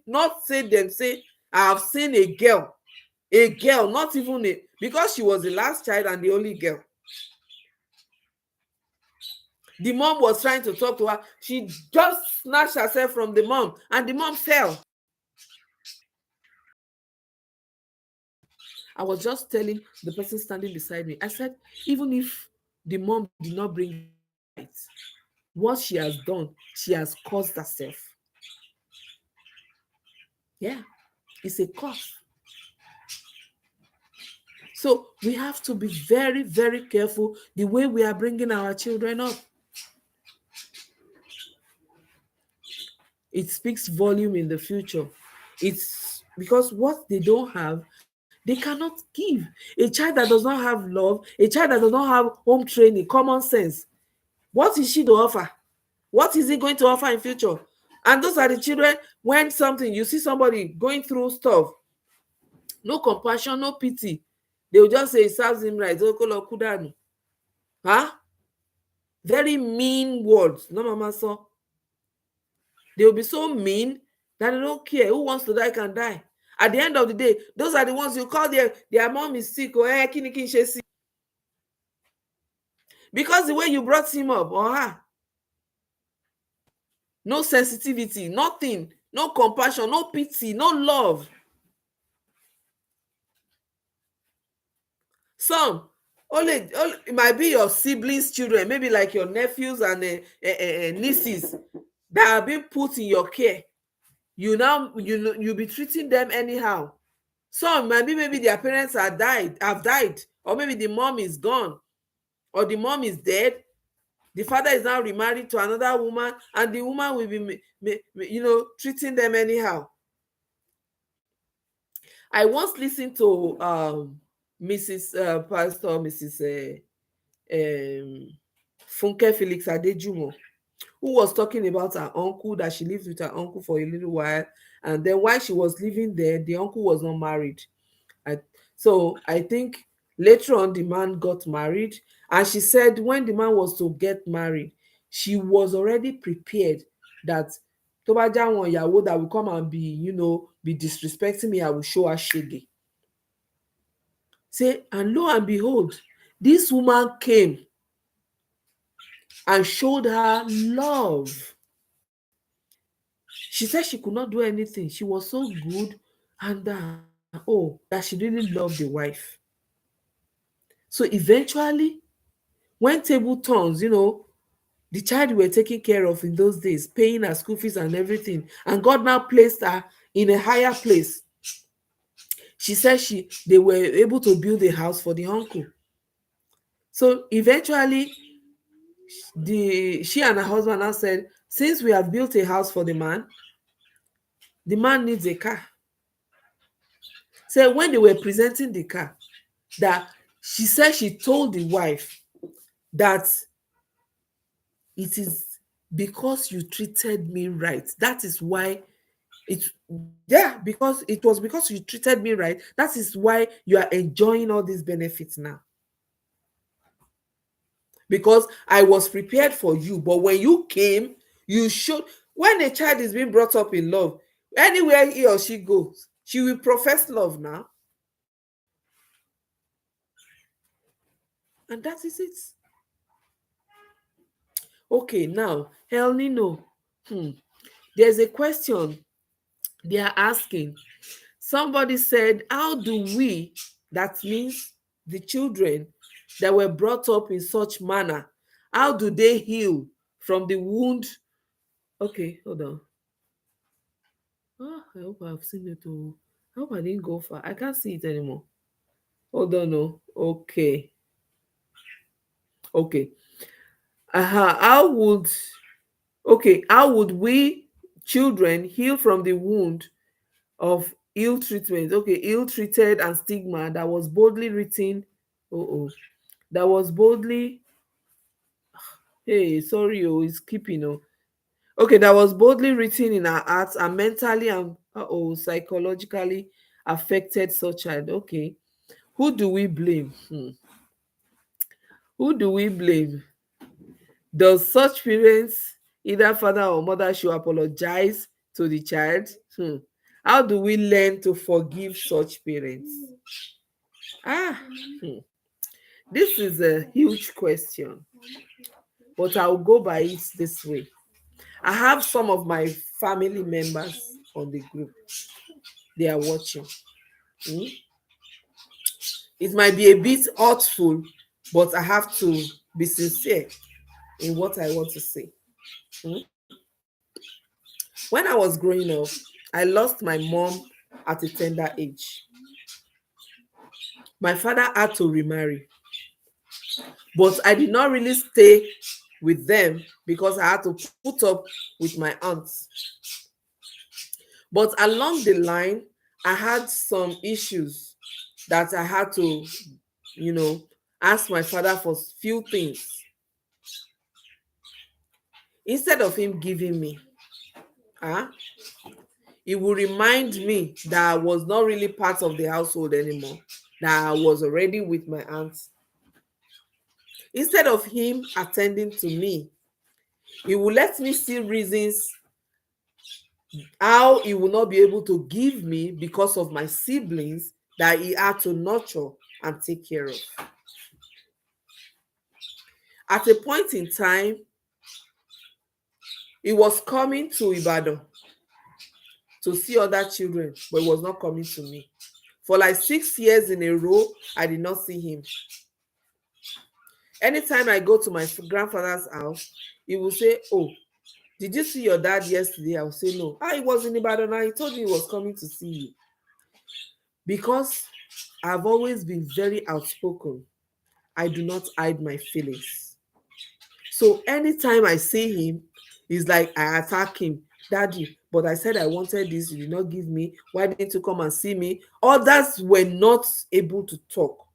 a girl, not even because she was the last child and the only girl. The mom was trying to talk to her. She just snatched herself from the mom, and the mom fell. I was just telling the person standing beside me, I said, even if the mom did not bring it, what she has done, she has caused herself. Yeah, it's a cause. So we have to be very, very careful the way we are bringing our children up. It speaks volume in the future. It's because what they don't have, they cannot give. A child that does not have love, a child that does not have home training, common sense, what is she to offer? What is he going to offer in future? And those are the children, when you see somebody going through stuff, no compassion, no pity. They will just say it serves him right. Okolo kudanu. Huh? Very mean words. No mama so. They will be so mean that they don't care. Who wants to die can die. At the end of the day, those are the ones you call their mom is sick or kini kini she sick. Because the way you brought him up or her, no sensitivity, nothing, no compassion, no pity, no love. Some only it might be your siblings' children, maybe like your nephews and nieces that have been put in your care. You now you be treating them anyhow. Some might be maybe their parents have died, or maybe the mom is gone, or the mom is dead. The father is now remarried to another woman, and the woman will be treating them anyhow. I once listened to Mrs. Pastor Mrs. Funke Felix Adejumo, who was talking about her uncle, that she lived with her uncle for a little while, and then while she was living there, the uncle was not married. I, so I think later on the man got married, and she said when the man was to get married, she was already prepared that tó bá jẹ́ àwọn ìyàwó that will come and be disrespecting me, I will show her shege. Say, and lo and behold, this woman came and showed her love. She said she could not do anything. She was so good, and that she really loved the wife. So eventually, when table turns, the child we were taking care of in those days, paying her school fees and everything, and God now placed her in a higher place. She said they were able to build a house for the uncle. So eventually, she and her husband now said, since we have built a house for the man needs a car. So when they were presenting the car, that she said she told the wife that it is because you treated me right. That is why because it was because you treated me right. That is why you are enjoying all these benefits now. Because I was prepared for you, but when you came, you showed. When a child is being brought up in love, anywhere he or she goes, she will profess love now. And that is it. Okay, now, El Nino. There's a question they are asking. Somebody said, how do we, that means the children that were brought up in such manner, how do they heal from the wound? Okay, hold on. I hope I've seen it. I hope I didn't go far. I can't see it anymore. Hold on. No. Okay. How would we children heal from the wound of ill treatment? Okay, ill treated and stigma that was boldly written. That was boldly. Hey, sorry, it's keeping. Okay, that was boldly written in our hearts and mentally and psychologically affected such child. Okay, who do we blame? Who do we blame? Does such parents, either father or mother, should apologize to the child? How do we learn to forgive such parents? This is a huge question, but I'll go by it this way. I have some of my family members on the group. They are watching. It might be a bit hurtful, but I have to be sincere in what I want to say. When I was growing up, I lost my mom at a tender age. My father had to remarry, but I did not really stay with them because I had to put up with my aunts. But along the line, I had some issues that I had to, ask my father for few things. Instead of him giving me, it will remind me that I was not really part of the household anymore. that I was already with my aunt. Instead of him attending to me, he will let me see reasons how he will not be able to give me because of my siblings that he had to nurture and take care of. At a point in time, he was coming to Ibadan to see other children, but he was not coming to me. For like 6 years in a row, I did not see him. Anytime I go to my grandfather's house, he will say, "Oh, did you see your dad yesterday?" I will say, "No." "Ah, he was in Ibadan and he told me he was coming to see you." Because I've always been very outspoken, I do not hide my feelings. So anytime I see him, it's like I attack him. "Daddy, but I said I wanted this, you did not give me. Why didn't you come and see me?" Others were not able to talk.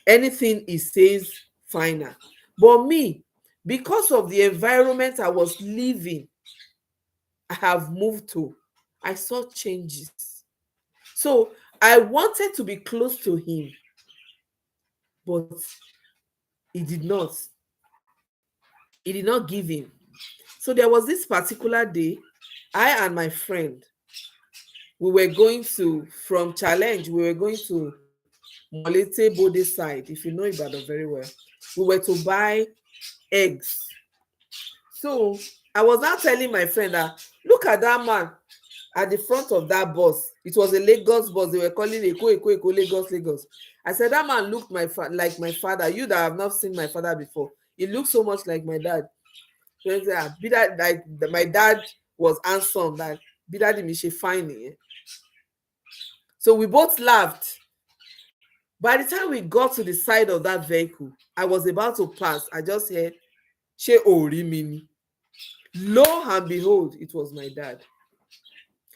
Anything he says, final. But me, because of the environment I was living, I have moved to, I saw changes. So I wanted to be close to him, but he did not. He did not give in. So there was this particular day, I and my friend, we were going to, from Challenge, we were going to Molete Bode side, if you know Ibadan very well. We were to buy eggs. So I was now telling my friend that, "Look at that man at the front of that bus." It was a Lagos bus. They were calling Eko, Lagos, Lagos. I said, "That man looked like my father. You that have not seen my father before, he looks so much like my dad." So I said, "Ah, be that like my dad was handsome, that be that Miche fine." So we both laughed. By the time we got to the side of that vehicle, I was about to pass. I just heard, "She ori mi ni." Lo and behold, it was my dad.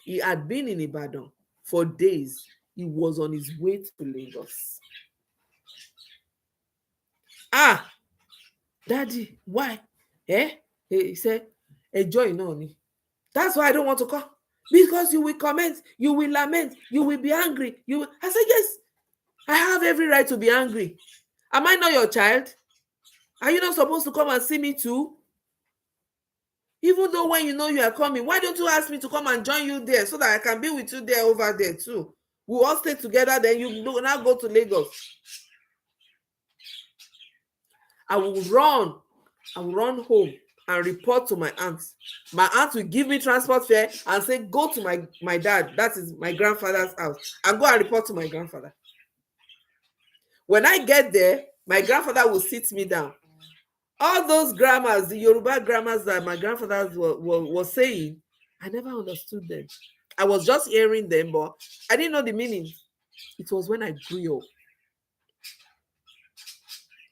He had been in Ibadan for days. He was on his way to Lagos. "Ah, daddy, why?" He said, "Enjoy náà ni. That's why I don't want to come. Because you will comment, you will lament, you will be angry. You will..." I said, "Yes, I have every right to be angry. Am I not your child? Are you not supposed to come and see me too? Even though when you know you are coming, why don't you ask me to come and join you there so that I can be with you there over there too? We'll all stay together, then you now go to Lagos." I will run home and report to my aunt. My aunt will give me transport fare and say, "Go to my dad, that is my grandfather's house, and go and report to my grandfather." When I get there, my grandfather will sit me down. All those grammars, the Yoruba grammars that my grandfather was saying, I never understood them. I was just hearing them, but I didn't know the meaning. It was when I grew up.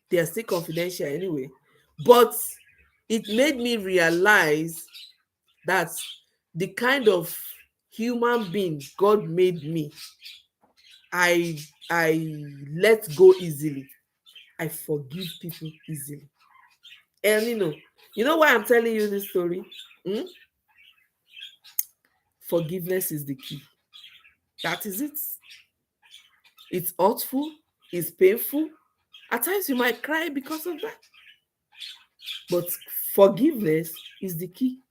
They are still confidential anyway. But it made me realize that the kind of human being God made me, I let go easily. I forgive people easily. And you know why I'm telling you this story? Hmm? Forgiveness is the key. That is it. It's hurtful, it's painful. At times you might cry because of that. But forgiveness is the key.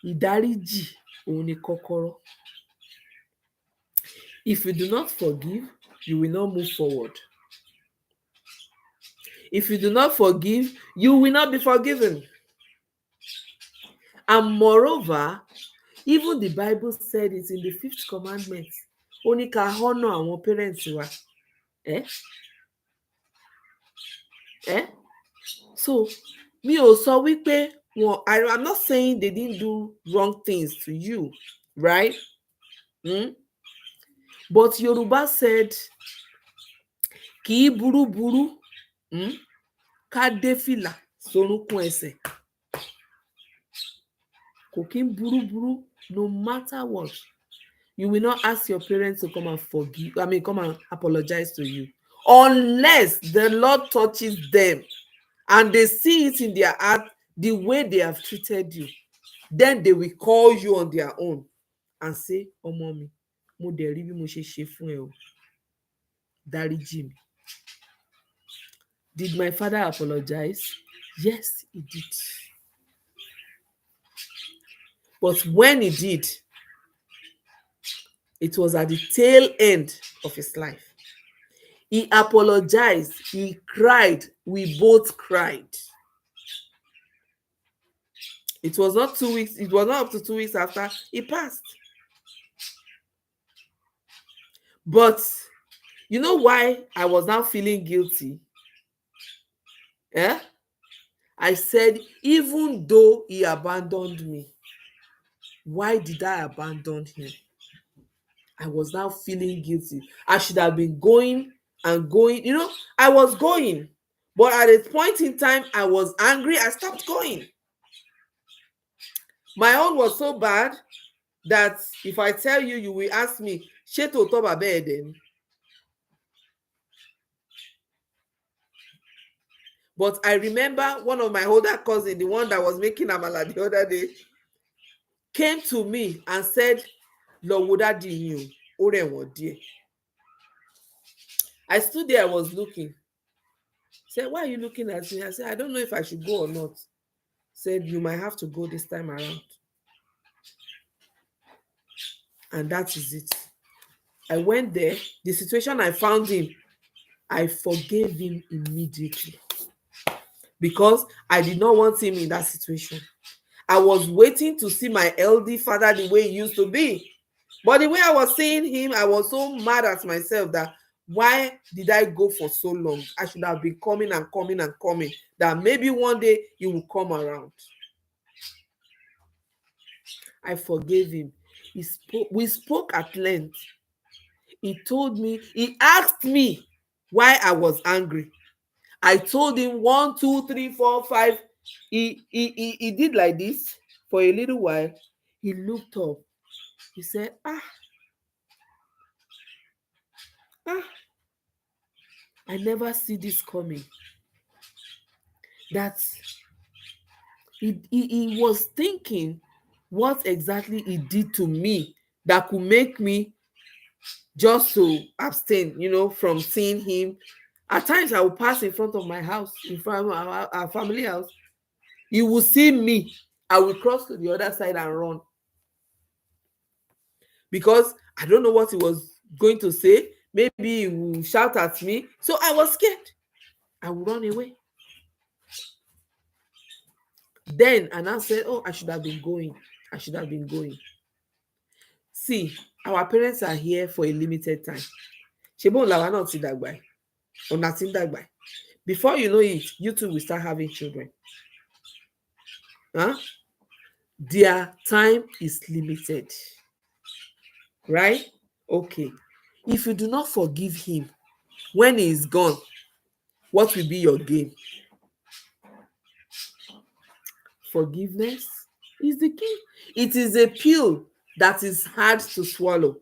Ìdáríjì òun ni kọ́kọ́rọ́. If you do not forgive, you will not move forward. If you do not forgive, you will not be forgiven. And moreover, even the Bible said it in the 5th commandment. Ó ní ká honor àwọn parents wa. So mi ò sọ wípé I'm not saying they didn't do wrong things to you, right? But Yoruba said, "Kì í burú ká dé fìlà sórúnkún ẹsẹ̀." Kò kí ń burú, no matter what. You will not ask your parents to come and come and apologize to you, unless the Lord touches them and they see it in their heart the way they have treated you. Then they will call you on their own and say, "Oh, mommy, mo dẹ̀ rí bí mo ṣe ṣe fún ẹ o, dáríjì mi. Did my father apologize? Yes, he did. But when he did, it was at the tail end of his life. He apologized, he cried, we both cried. It was not 2 weeks, it was not up to 2 weeks after he passed. But you know why I was now feeling guilty? I said, even though he abandoned me, why did I abandon him? I was now feeling guilty. I should have been going and going. I was going, but at a point in time, I was angry. I stopped going. My own was so bad that if I tell you, you will ask me, ṣé tòótọ́ bàbá ẹ̀ dẹ̀ ni? But I remember one of my older cousins, the one that was making amala the other day, came to me and said, lọ wo dádì yín o, ó rẹ̀wọ̀n díẹ̀. I stood there, I was looking. Said, why are you looking at me? I said, I don't know if I should go or not. Said, you might have to go this time around. And that is it. I went there. The situation I found him, I forgave him immediately. Because I did not want him in that situation. I was waiting to see my elder father the way he used to be. But the way I was seeing him, I was so mad at myself that why did I go for so long? I should have been coming and coming and coming. That maybe one day he will come around. I forgave him. We spoke at length. He told me, he asked me why I was angry. I told him 1, 2, 3, 4, 5. He did like this for a little while. He looked up. He said, I never see this coming. That he was thinking what exactly he did to me that could make me just to abstain, from seeing him. At times I will pass in front of my house, in front of our family house. He will see me. I will cross to the other side and run. Because I don't know what he was going to say. Maybe he will shout at me. So I was scared. I will run away. Then, and I said, I should have been going. I should have been going. See, our parents are here for a limited time. Before you know it, you two will start having children. Their time is limited. Right? Okay. If you do not forgive him when he is gone, what will be your gain? Forgiveness is the key. It is a pill that is hard to swallow,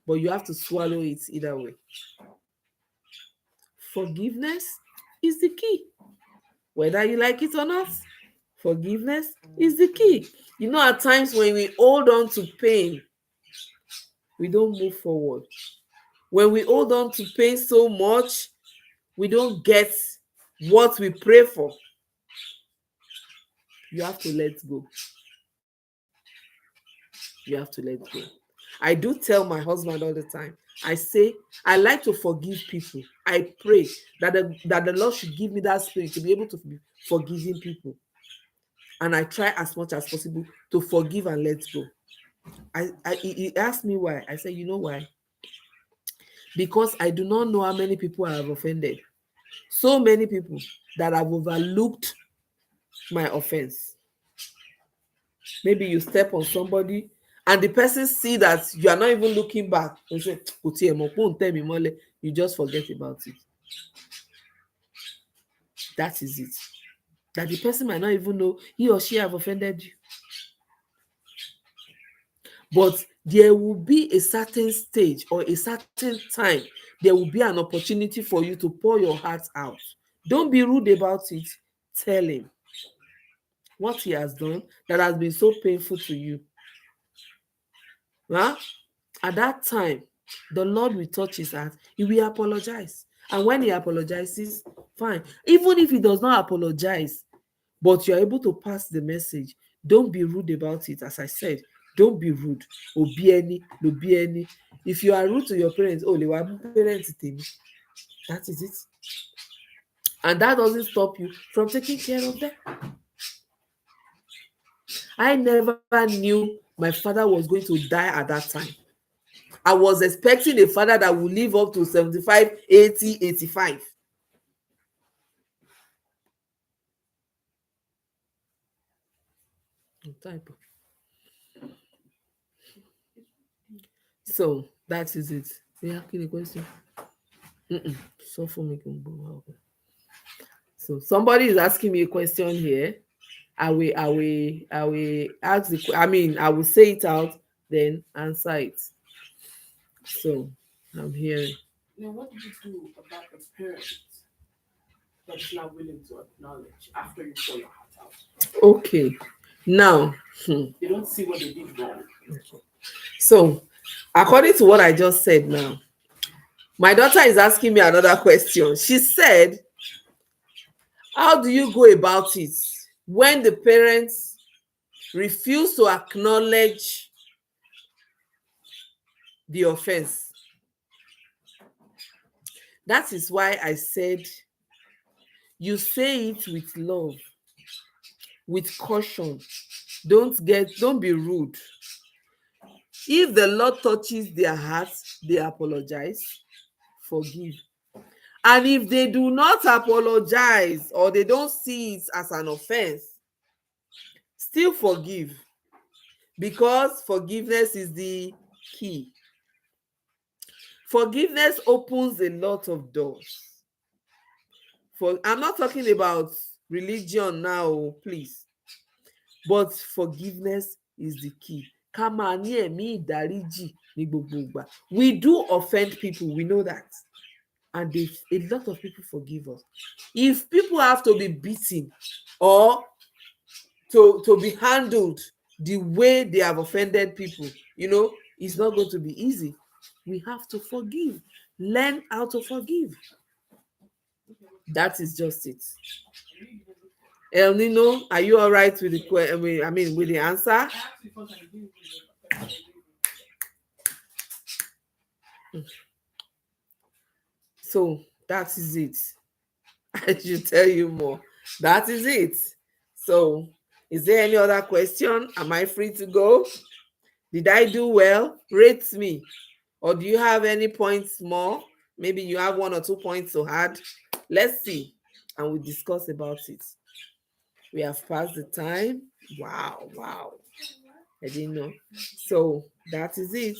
but you have to swallow it either way. Forgiveness is the key. Whether you like it or not, forgiveness is the key. At times when we hold on to pain, we don't move forward. When we hold on to pain so much, we don't get what we pray for. You have to let go. You have to let go. I do tell my husband all the time. I say, I like to forgive people. I pray that the Lord should give me that spirit to be able to be forgiving people. And I try as much as possible to forgive and let go. He asked me why. I said, you know why? Because I do not know how many people I have offended. So many people that have overlooked my offense. Maybe you step on somebody and the person see that you are not even looking back and say, you just forget about it. That is it. That the person might not even know he or she have offended you. But there will be a certain stage or a certain time, there will be an opportunity for you to pour your heart out. Don't be rude about it. Tell him what he has done that has been so painful to you. At that time, the Lord will touch his heart. He will apologize. And when he apologizes, fine. Even if he does not apologize, but you're able to pass the message, don't be rude about it. As I said, don't be rude. Obieni, lobieni. If you are rude to your parents, oh, they were parents. That is it. And that doesn't stop you from taking care of them. I never knew my father was going to die at that time. I was expecting a father that would live up to 75, 80, 85. So that is it. Yeah, asking a question. So for me, so somebody is asking me a question here. I will ask the. I will say it out, then answer it. So I'm hearing. Now, what did you do about the parents that's not willing to acknowledge after you pour your heart out? Okay, now They don't see what they did wrong. So, according to what I just said now, my daughter is asking me another question. She said, how do you go about it when the parents refuse to acknowledge the offense? That is why I said you say it with love, with caution. Don't be rude. If the Lord touches their hearts, they apologize, forgive. And if they do not apologize or they don't see it as an offense, still forgive, because forgiveness is the key. Forgiveness opens a lot of doors. I'm not talking about religion now, please, but forgiveness is the key. We do offend people, we know that, and a lot of people forgive us. If people have to be beaten or to be handled the way they have offended people, it's not going to be easy. We have to forgive. Learn how to forgive. That is just it. El Nino, are you all right with the with the answer? So that is it. I should tell you more. That is it. So, is there any other question? Am I free to go? Did I do well? Rate me. Or do you have any points more? Maybe you have 1 or 2 points to add. Let's see. And we'll discuss about it. We have passed the time. Wow. I didn't know. So that is it.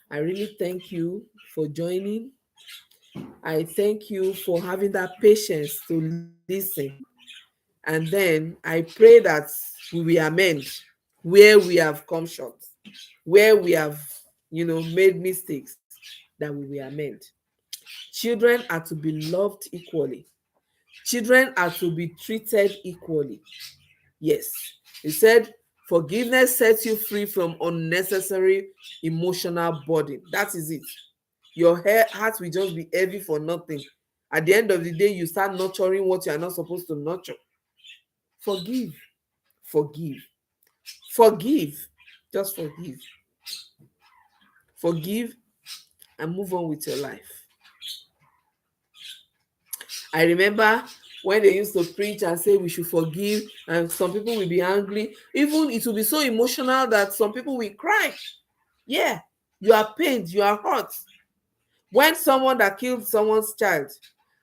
I really thank you for joining. I thank you for having that patience to listen. And then I pray that we will amend where we have come short, where we have, made mistakes, that we will amend. Children are to be loved equally. Children are to be treated equally. Yes. He said, forgiveness sets you free from unnecessary emotional burden. That is it. Your heart will just be heavy for nothing. At the end of the day, you start nurturing what you are not supposed to nurture. Forgive. Just forgive. Forgive and move on with your life. I remember when they used to preach and say we should forgive, and some people will be angry. Even it will be so emotional that some people will cry. Yeah, you are pained, you are hurt. When someone that killed someone's child,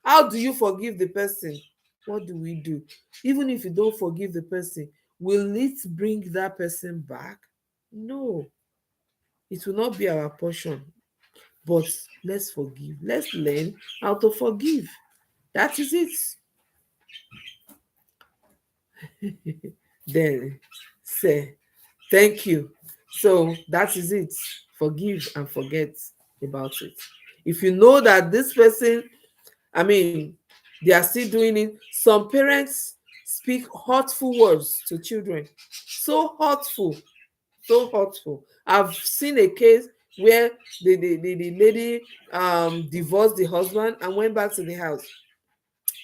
how do you forgive the person? What do we do? Even if you don't forgive the person, will it bring that person back? No, it will not be our portion. But let's forgive. Let's learn how to forgive. That is it. Then say thank you. So that is it. Forgive and forget about it. If you know that this person, they are still doing it. Some parents speak hurtful words to children. So hurtful. So hurtful. I've seen a case where the lady divorced the husband and went back to the house.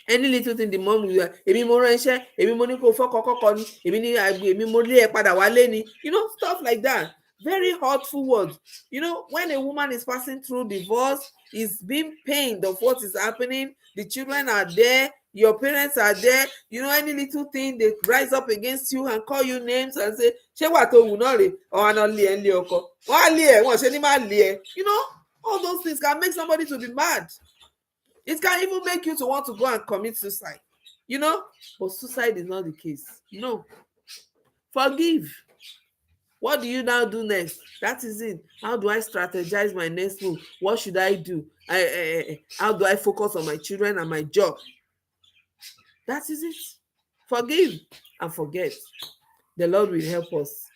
Any little thing the mom will, èmi mo ránṣẹ́, èmi mo ní kó fọ́kọ kọ́kọ́ ni, èmi ní èmi mo lé ẹ padà wálé ni, stuff like that. Very hurtful words. When a woman is passing through divorce, is being pained of what is happening, the children are there, your parents are there, any little thing they rise up against you and call you names and say ṣé wà tó wù náà rè ọ̀hún àná lé ẹ ń lé ọkọ wọ́n á lé ẹ wọ́n ṣe ní má lé ẹ. All those things can make somebody to be mad. It can even make you to want to go and commit suicide, but suicide is not the case. No. Forgive. What do you now do next? That is it. How do I strategize my next move? What should I do? How do I focus on my children and my job? That is it. Forgive and forget. The Lord will help us.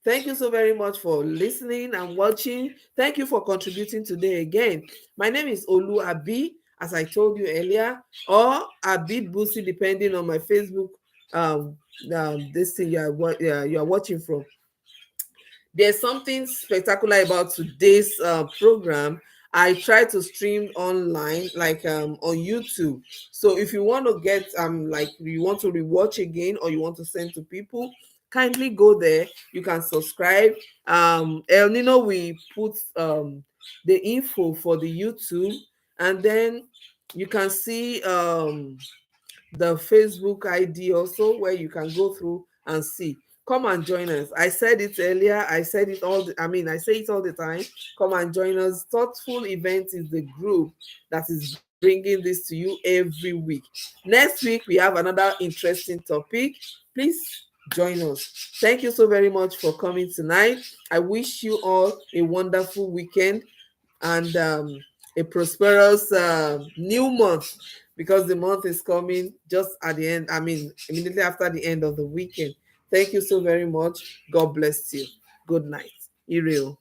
Thank you so very much for listening and watching. Thank you for contributing today again. My name is Olu Abi, as I told you earlier, or Abi Busi, depending on my Facebook, this thing you are watching from. There's something spectacular about today's program. I try to stream online, like on YouTube. So if you want to get like you want to rewatch again or you want to send to people, kindly go there. You can subscribe. El Nino we put the info for the YouTube, and then you can see the Facebook ID also, where you can go through and see. Come and join us. I said it earlier. I said it I say it all the time. Come and join us. Thoughtful Events is the group that is bringing this to you every week. Next week, we have another interesting topic. Please join us. Thank you so very much for coming tonight. I wish you all a wonderful weekend and a prosperous new month, because the month is coming just at the end, immediately after the end of the weekend. Thank you so very much. God bless you. Good night. Iriel.